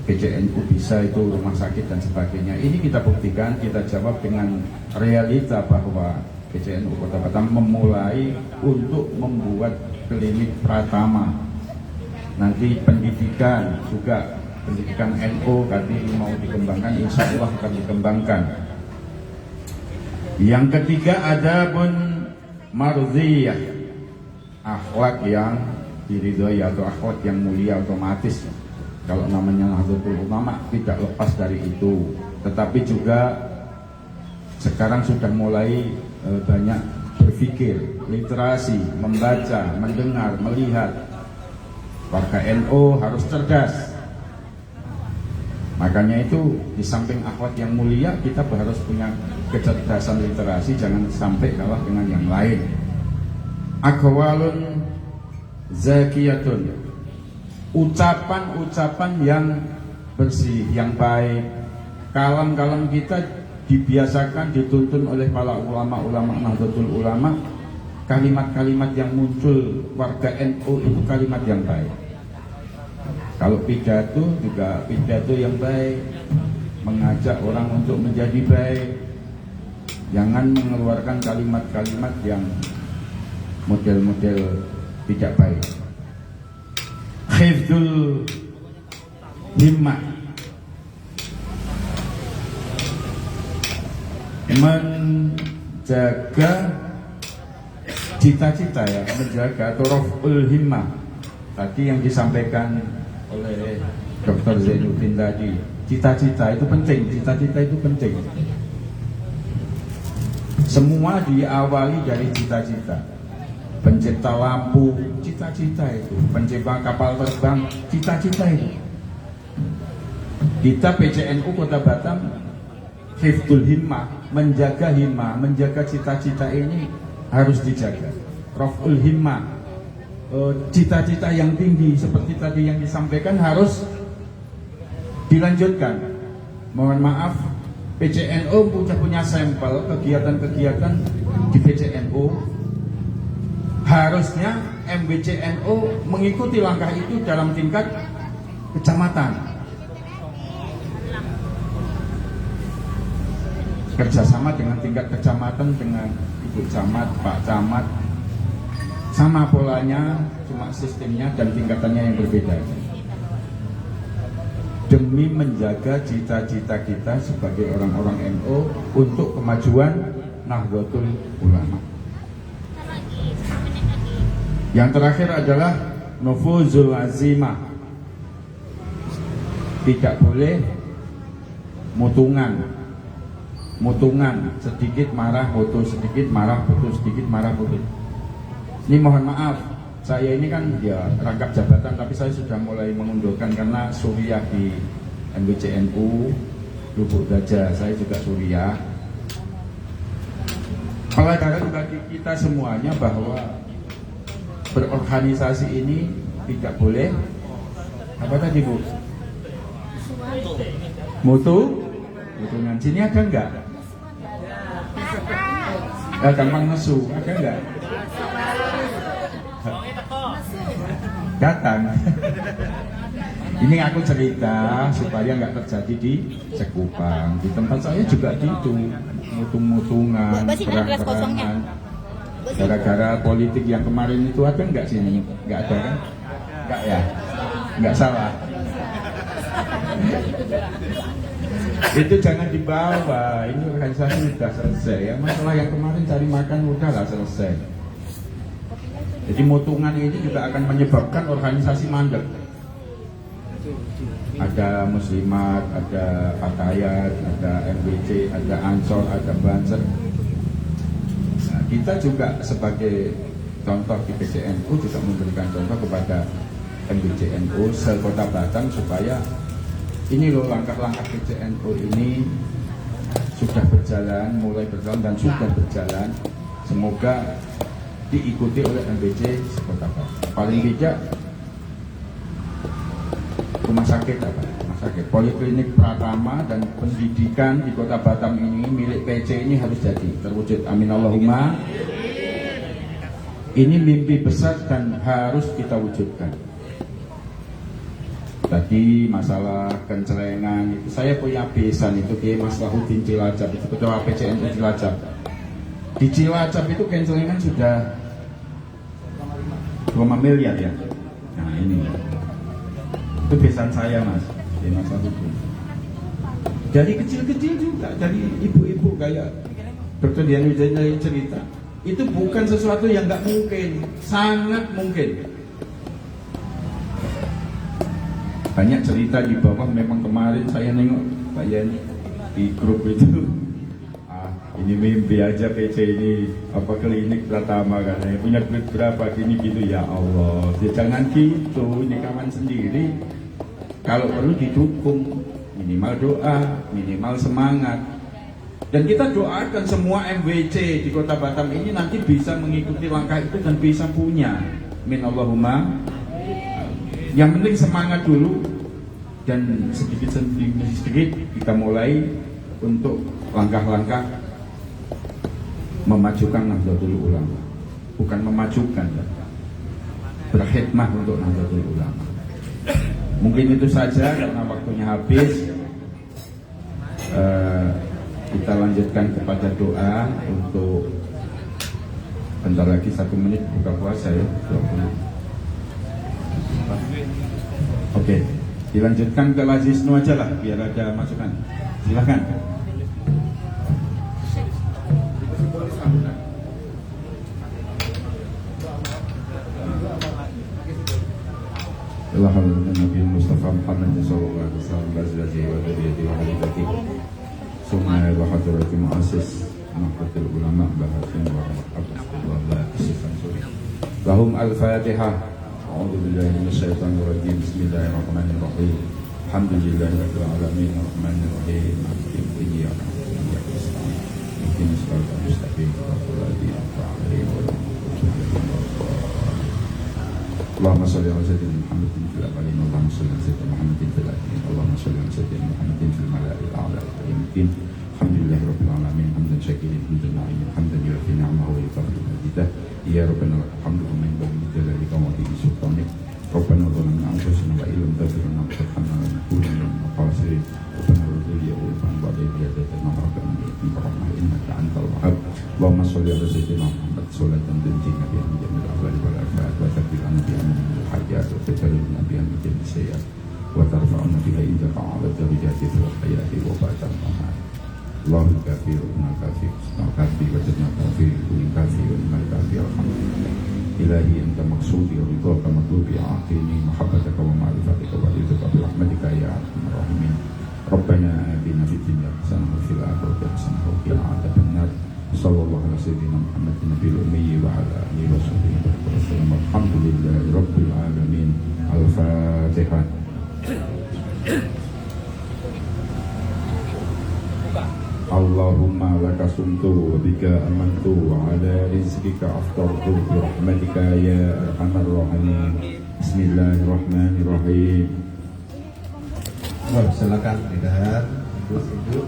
[SPEAKER 7] PCNU bisa itu rumah sakit dan sebagainya. Ini kita buktikan, kita jawab dengan realita bahwa PCNU Kota Batam memulai untuk membuat klinik pratama. Nanti pendidikan juga, pendidikan NU tadi mau dikembangkan, insya Allah akan dikembangkan. Yang ketiga ada pun mardhiyah, akhlak yang diridhoi atau akhlak yang mulia otomatis. Kalau namanya Nahdlatul Ulama tidak lepas dari itu. Tetapi juga sekarang sudah mulai banyak berpikir, literasi, membaca, mendengar, melihat. Warga NU harus cerdas. Makanya itu di samping akhlak yang mulia, kita harus punya kecerdasan literasi, jangan sampai kalah dengan yang lain. Aqwalun zakiyatun, ucapan-ucapan yang bersih, yang baik. Kalam-kalam kita dibiasakan, dituntun oleh para ulama-ulama Nahdlatul Ulama. Kalimat-kalimat yang muncul warga NU itu kalimat yang baik. Kalau pidato juga pidato yang baik, mengajak orang untuk menjadi baik. Jangan mengeluarkan kalimat-kalimat yang model-model tidak baik. Hifdzul himmah, menjaga cita-cita, ya, menjaga atau raf'ul himmah. Tadi yang disampaikan oleh Dr. Zainuddin tadi, cita-cita itu penting, cita-cita itu penting. Semua diawali dari cita-cita. Pencipta lampu, cita-cita itu. Pencipta kapal terbang, cita-cita itu. Kita PCNU Kota Batam, hifdzul himmah, menjaga cita-cita ini harus dijaga. Raf'ul himmah, cita-cita yang tinggi seperti tadi yang disampaikan harus dilanjutkan. Mohon maaf, PCNU punya sampel kegiatan-kegiatan di PCNU. Harusnya MBCNU mengikuti langkah itu dalam tingkat kecamatan. Kerjasama dengan tingkat kecamatan, dengan Ibu Camat, Pak Camat, sama polanya, cuma sistemnya dan tingkatannya yang berbeda. Demi menjaga cita-cita kita sebagai orang-orang NU untuk kemajuan Nahdlatul Ulama. Yang terakhir adalah nufuzul azimah. Tidak boleh mutungan, sedikit marah, putus, sedikit marah, putus, sedikit marah, putus. Ini mohon maaf, saya ini kan ya rangkap jabatan, tapi saya sudah mulai mengundurkan karena suriah di MBCNU Lubuk Gajah, saya juga suriah. Pelajaran bagi kita semuanya bahwa berorganisasi ini tidak boleh apa tadi Bu? Mutungan. Sini ada enggak? Gampang nesu, ada enggak? Datang. Ini aku cerita supaya nggak terjadi di Sekupang. Di tempat saya juga gitu, mutung-mutungan, perang-perangan. Gara-gara politik yang kemarin itu ada nggak sini? Nggak ada kan? Nggak ya? Nggak salah. Itu jangan dibawa. Ini organisasi sudah selesai ya. Masalah yang kemarin cari makan udah lah selesai. Jadi mutungan ini juga akan menyebabkan organisasi mandek. Ada Muslimat, ada Fatayat, ada MBC, ada Ansor, ada Banser. Nah, kita juga sebagai contoh di PCNU juga memberikan contoh kepada MBCNU se-Kota Batam supaya ini loh langkah-langkah PCNU ini sudah berjalan, mulai berjalan dan sudah berjalan. Semoga diikuti oleh MBC se-Kota Batam. Paling tidak rumah sakit Poliklinik Pratama dan pendidikan di Kota Batam ini milik PC ini harus jadi terwujud. Amin Allahumma. Ini mimpi besar dan harus kita wujudkan. Tadi masalah kencelengan itu saya punya besan itu Kiai Maslahuddin Cilacap, itu ketua PCNU Cilacap. Di Cilacap itu kencelengan sudah 2 miliar ya. Nah ini itu besan saya Mas. Dari kecil-kecil juga, dari ibu-ibu kayak Dr. Dian Wijaya cerita, itu bukan sesuatu yang nggak mungkin, sangat mungkin. Banyak cerita di bawah, memang kemarin saya nengok kayak di grup itu, ini mimpi aja PC ini apa klinik Pratama katanya punya duit berapa gini gitu ya Allah, ya jangan gitu, ini kawan sendiri. Kalau perlu didukung, minimal doa, minimal semangat. Dan kita doakan semua MWC di Kota Batam ini nanti bisa mengikuti langkah itu dan bisa punya. Min Allahumma. Yang penting semangat dulu dan sedikit kita mulai untuk langkah-langkah memajukan Nahdlatul Ulama. Bukan memajukan, berkhidmah untuk Nahdlatul Ulama. Mungkin itu saja karena waktunya habis. Kita lanjutkan kepada doa untuk bentar lagi 1 menit buka puasa ya, 20. Oke, dilanjutkan ke Lazisnu aja lah biar ada masukan. Silakan. Alhamdulillah Nabi Mustafa Muhammad sallallahu alaihi wasallam bazati wa dzurriyyati wa halifati summa wa hadrati muassis Nahdlatul Ulama bahasin wa lahum al-Fatihah. A'udzu billahi minasyaitonir rajim. Bismillahirrahmanirrahim. Alhamdulillahirabbil alamin arrahmanir rahim maliki yaumiddin iyyaka nasta'in ihdinas siratal mustaqim siratal ladzina an'amta 'alaihim Allahumma shalli ala sayyidina Muhammadin fil awwalin Allahumma shalli ala sayyidina Muhammadin fil akhirin Allahumma shalli ala sayyidina Muhammadin fil mala'il a'la ila yaumil alhamdulillahirabbil alamin hamdan syakirin hamdan na'imin hamdan yu'ti ni'amahu wa yukafi'u majidah ya rabbana alhamdu min ba'di jalalika wa bi sultanik rabbana zalamna anfusana wa illam taghfir lana wa tarhamna lanakunanna minal khasirin rabbana rzuqna wa fa'al ba'da ibadatina rabbana innaka antal wahhab Allahumma shalli ala sayyidina Muhammad sholatan tunjina biha min jamil ahwali wal afat wa taghfirana biha min al-hajat wa tajarruna biha min jamil sayyi'at wa tarfa'una biha indaka 'ala darajati fil hayati wa ba'da al-mamat Allahul kafir wa kafir wa kafir wa jannah kafir wa kafir wa kafir alhamdulillah ilahi anta maqsudi wa ridhaka matlubi a'tini mahabbataka wa ma'rifatika wa ridhaka bi rahmatika ya arhamar rahimin Rabbana atina fid dunya hasanah wa fil akhirati hasanah wa qina adzabannar sallallahu ala sayyidina Muhammadin nabiyil ummi wa ala alihi wa sahbihi wa sallam alhamdulillahi rabbil alamin al-fatihah. Allahumma laka sumtu wa bika amantu wa ala rizqika aftartu bi rahmatika ya arhamar rahimin. Bismillahirrahmanirrahim.
[SPEAKER 3] Silakan didahar, duduk.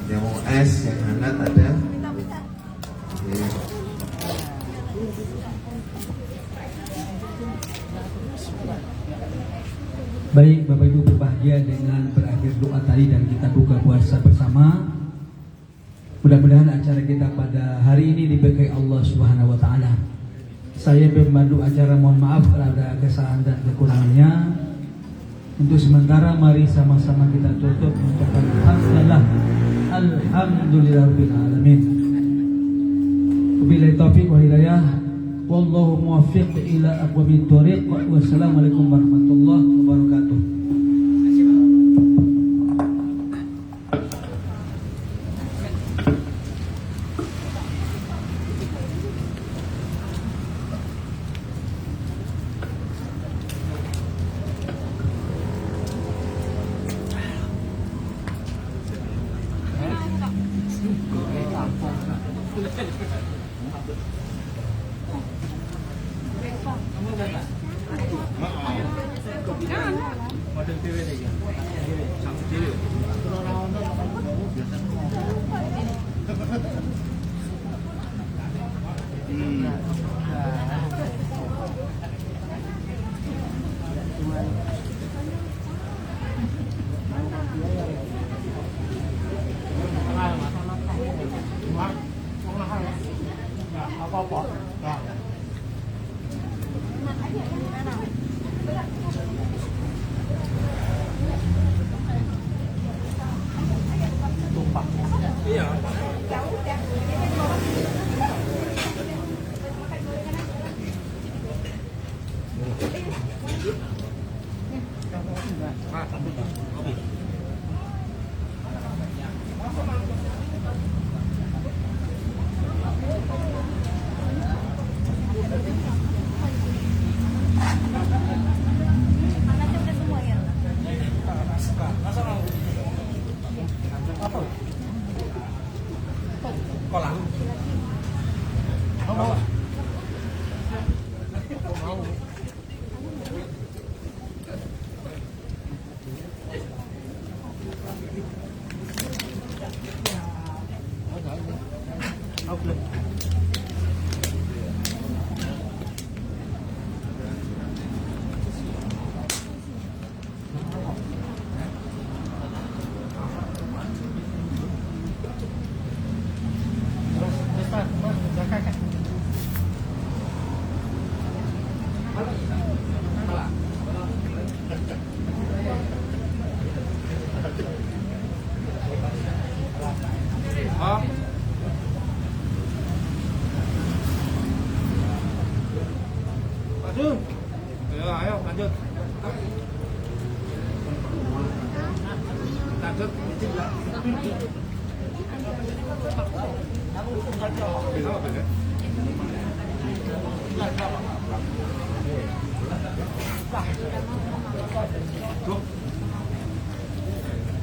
[SPEAKER 3] Yang mau es, yang hangat ada. Oke.
[SPEAKER 1] Baik Bapak Ibu berbahagia dengan berakhir doa tadi dan kita buka puasa bersama. Mudah-mudahan acara kita pada hari ini diberkahi Allah Subhanahu wa taala. Saya pemandu acara mohon maaf kalau ada kesalahan dan kekurangannya. Untuk sementara mari sama-sama kita tutup mengucapkan alhamdulillahirabbil alamin. Wabillahi taufiq wal hidayah. Wallahu muwaffiq ila aqwamit thoriq. Wassalamualaikum warahmatullahi wabarakatuh.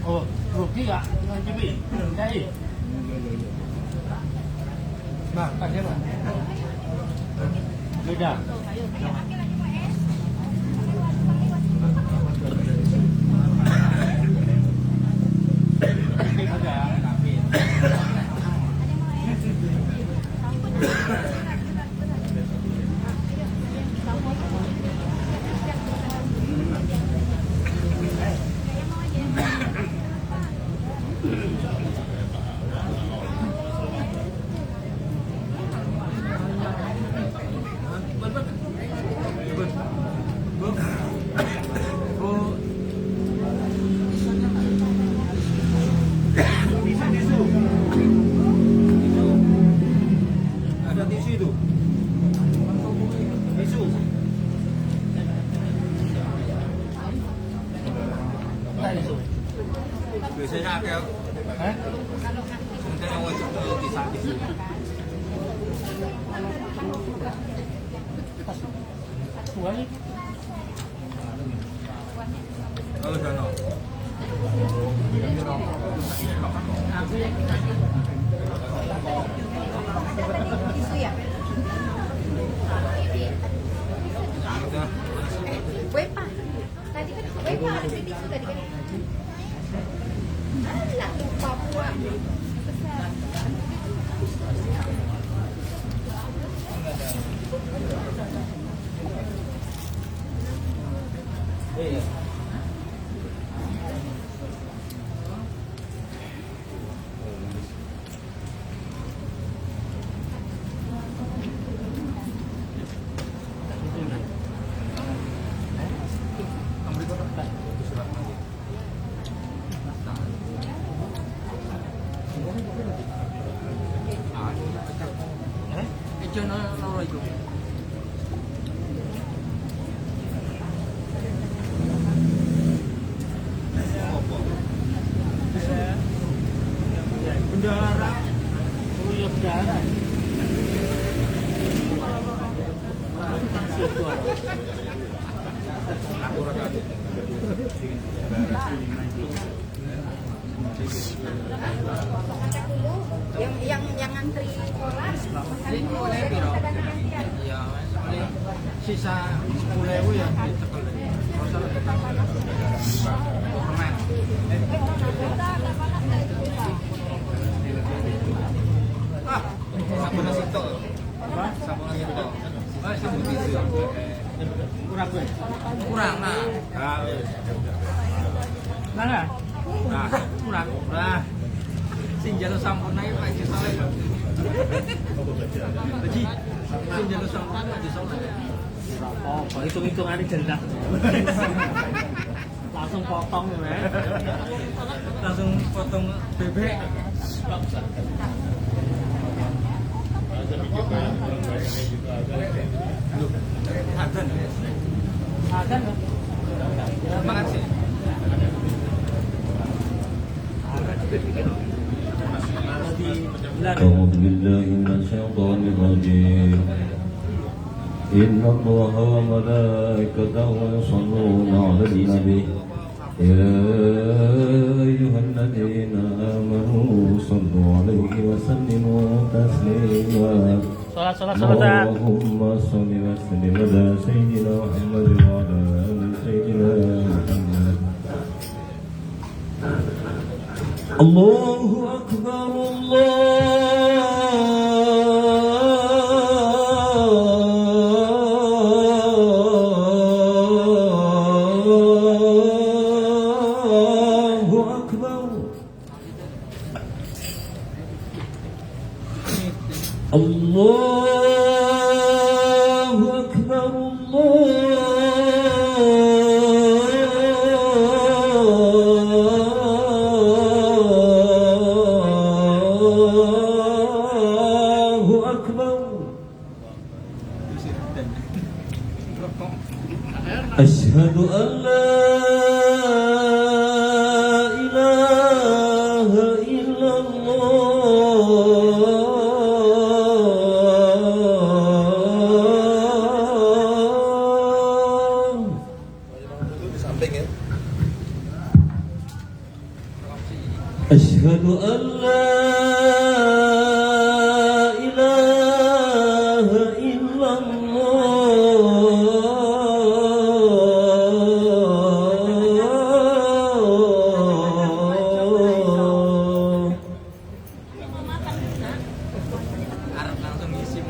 [SPEAKER 8] Oh, rugi nggak dengan TV? Dari. Nah, tadi apa? Beda.
[SPEAKER 9] Biasanya ada sementara yang wajib di saat itu. Kalau dana.
[SPEAKER 2] Isu ya? Wepa. Tadi kan Wepa ada di tisu tadi kan. Alah, Papua. Besar.
[SPEAKER 9] Iya.
[SPEAKER 8] Bendahara. Oh iya bendahara.
[SPEAKER 2] Yang ngantri koran.
[SPEAKER 9] Iya, sisa 10.000 ya. Kurang nah.
[SPEAKER 8] Nah,
[SPEAKER 9] Nah, kurang. Nah. Sing jalur sampurna iki Pak Haji Soleh. Haji, sing jalur sampurna Pak Haji Soleh.
[SPEAKER 8] oh, hitung-hitungannya jelas. Langsung potong ya, Mas.
[SPEAKER 9] Langsung potong bebek. Adan.
[SPEAKER 8] Ada
[SPEAKER 9] Makasih.
[SPEAKER 4] أعوذ بالله من الشيطان الرجيم إن الله وملائكته يصلون على النبي يا أيها الذين آمنوا صلوا عليه وسلموا تسليما
[SPEAKER 8] sholat.
[SPEAKER 4] اللهم صل وسلم على سيدنا محمد وعلى آل سيدنا محمد الله أكبر الله أكبر الله أكبر الله أكبر أشهد أن لا إله إلا الله
[SPEAKER 3] Di samping ya.
[SPEAKER 4] أشهد أن لا إله إلا الله
[SPEAKER 9] Langsung ngisi.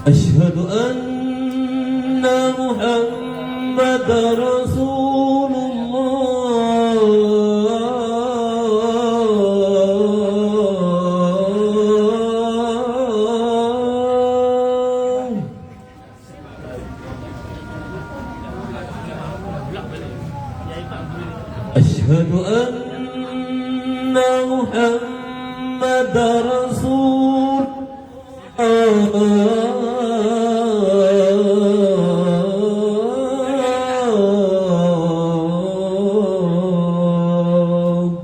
[SPEAKER 4] أشهد أن محمد رسول الله أشهد أن محمد رسول الله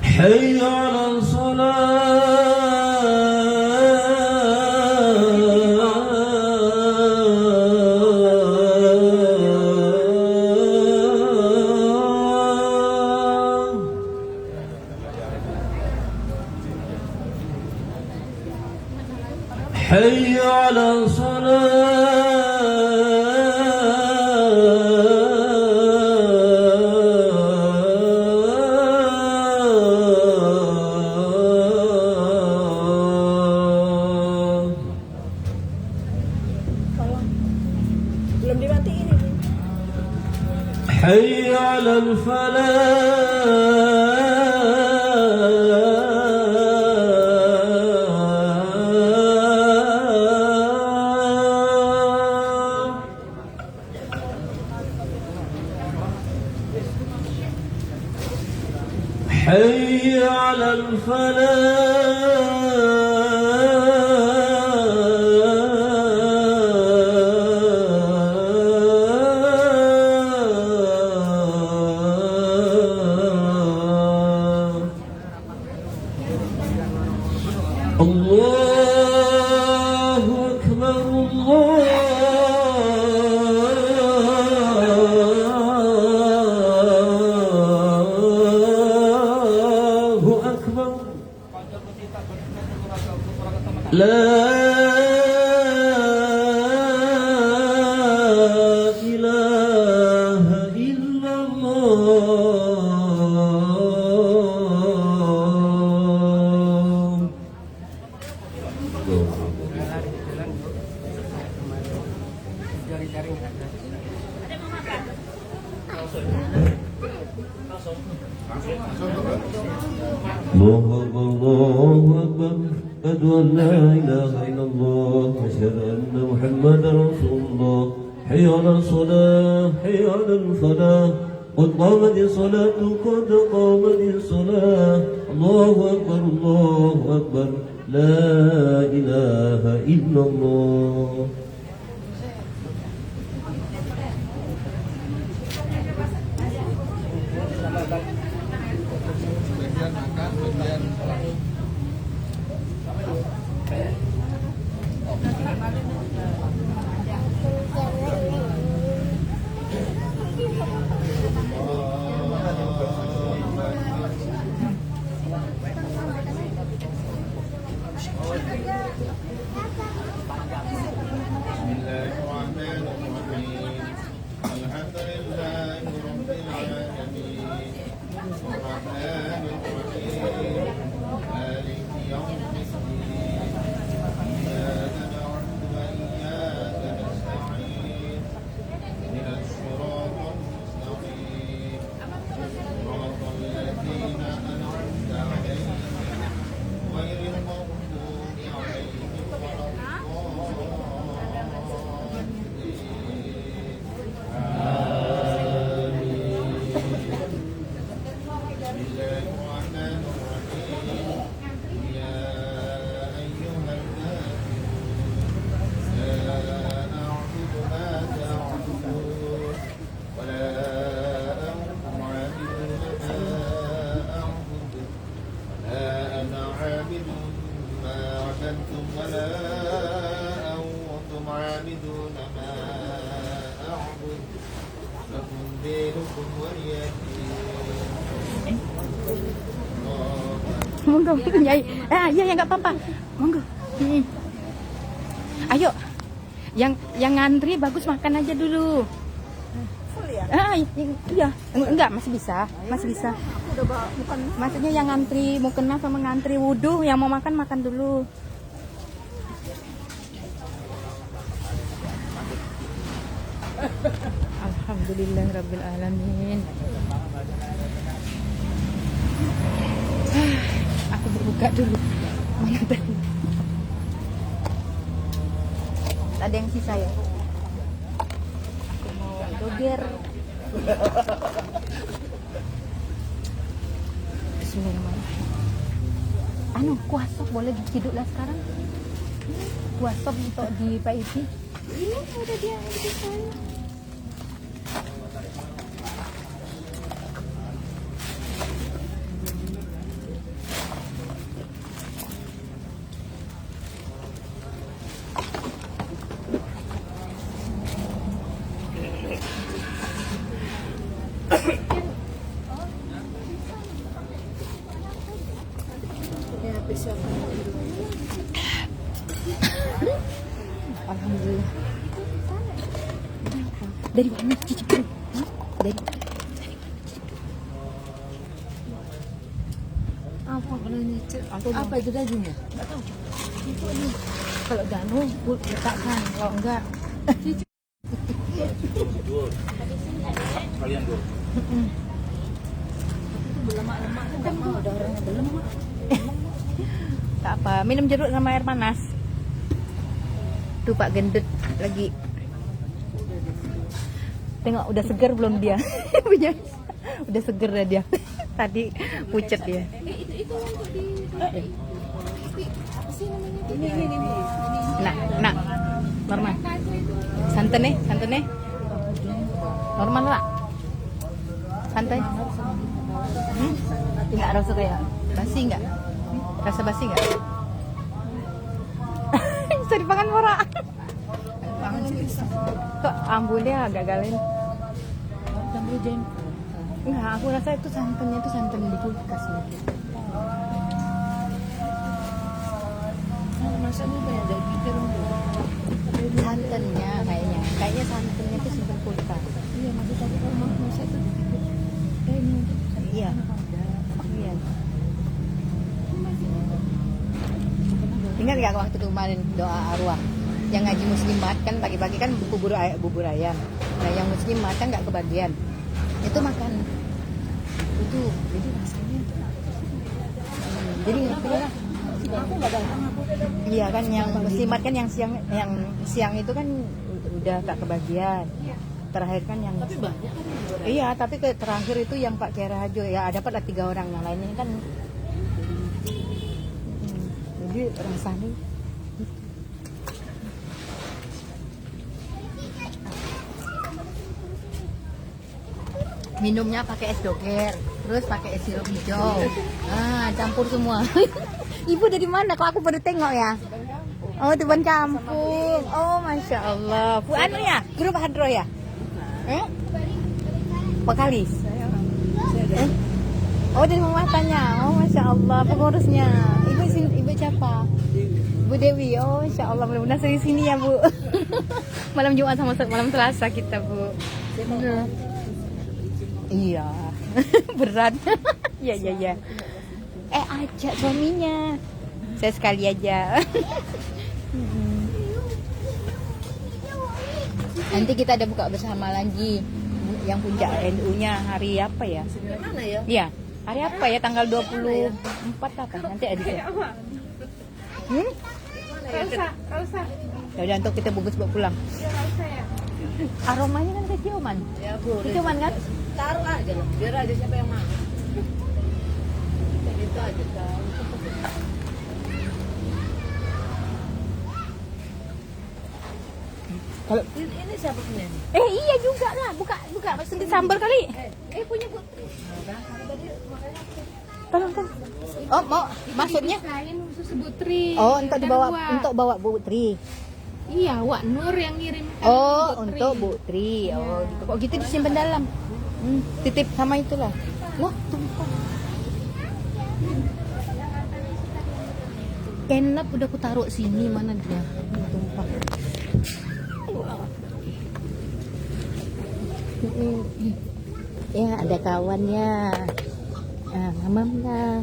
[SPEAKER 4] حي على الصلاة حي على الصلاة
[SPEAKER 5] Belum dimatiin ini.
[SPEAKER 4] حي على الفلاح حي على الفلاح الله أكبر الله أكبر
[SPEAKER 10] الله أكبر الله أكبر أشهد أن لا إله إلا الله أشهد أن محمدا رسول الله حي على الصلاة حي على الفلاح قد قامت الصلاة قد قامت الصلاة الله أكبر الله أكبر لا إله إلا الله.
[SPEAKER 2] Monggo, Nyai. Iya ya nggak apa-apa. Monggo. Ayo. Yang ngantri bagus makan aja dulu.
[SPEAKER 5] Full ya?
[SPEAKER 2] Iya. Enggak, masih bisa. Masih bisa.
[SPEAKER 5] Aku udah bukan.
[SPEAKER 2] Maksudnya yang ngantri mau kena sama ngantri wudhu, yang mau makan makan dulu. Alhamdulillahirabbil alamin. Aku berbuka dulu. Mana tadi? Ada yang sisa ya? Aku mau doger. Bismillahirrahmanirrahim. Kuah sop boleh diciduk lah sekarang. Kuah sop untuk di Pak Iti. Ini ada dia di sana. Alhamdulillah. Dari mana cicip dulu? Dari apa kalau nyicip? Apa itu dagingnya? Enggak tahu. Kalau danu letakkan, kalau enggak
[SPEAKER 7] Kalian dulu.
[SPEAKER 5] Lemak-lemak enggak mau, ada orang yang berlemak.
[SPEAKER 2] tak apa, minum jeruk sama air panas. Tuh Pak gendut lagi. Tengok udah seger belum dia? Udah seger dah dia. Tadi pucet dia.
[SPEAKER 5] Itu untuk di apa sih namanya? Ini.
[SPEAKER 2] Nak. Normal. Santan nih. Normal lah. Santai. Enggak rasa kayak basi enggak? Rasa basi enggak? Bisa dipangan Mora. Kok ambulnya agak galin? Ambul jam. Enggak, aku rasa itu santannya itu santan di kulkas mungkin.
[SPEAKER 5] Masa ini banyak daging terus.
[SPEAKER 2] Santannya kayaknya santannya itu simpan kulkas.
[SPEAKER 5] Iya, masih tadi kalau masa itu ini.
[SPEAKER 2] Iya. Ingat nggak waktu kemarin doa arwah? Yang ngaji muslimat kan pagi-pagi kan bubur ayam. Nah yang muslimat kan nggak kebagian. Itu makan. Itu jadi rasanya. Jadi lah. Iya kan yang muslimat kan yang siang itu kan udah tak kebagian. Terakhir kan yang iya tapi terakhir itu yang Pak Kiai Raharjo ya dapatlah 3 orang, yang lainnya kan jadi rasanya minumnya pakai es doger, terus pakai es sirup hijau, campur semua. Ibu dari mana? Kok aku baru tengok ya? Oh, Tuban Kampung. Oh, masya Allah. Bu anu ya, grup Hadro ya? Vokalis. Oh, dari Mamatanya. Oh, masya Allah, pengurusnya. Ibu siapa? Bu Dewi. Oh, masya Allah, mudah-mudahan dari sini ya, Bu. Malam Jumat sama malam Selasa kita, Bu. Iya. Berat. Iya. Ajak suaminya. Saya sekali aja. Nanti kita ada buka bersama lagi. Yang puncak NU-nya hari apa ya? Mana ya? Iya. Hari apa ya? Tanggal 24 apa? Nanti ada. Rausa. Ya udah untuk kita bungkus bawa pulang. Aromanya kan keciuman. Ya, Bu. Keciuman kan? Taruh aja loh. Biar aja siapa yang mau. Itu aja kan. Kalau ini siapa punya? Iya juga lah, buka sedikit sambal kali. Punya Putri. Tolong. Oh, mau maksudnya?
[SPEAKER 5] Susu Putri.
[SPEAKER 2] Oh, untuk bawa Putri.
[SPEAKER 5] Iya, Wak Nur yang ngirim.
[SPEAKER 2] Oh, untuk Putri. Oh, gitu. Kok gitu disimpan dalam? Titip sama itulah. Wah, tumpah. Enak udah aku taruh sini, mana dia? Tumpah. Ya ada kawannya, mamam lah.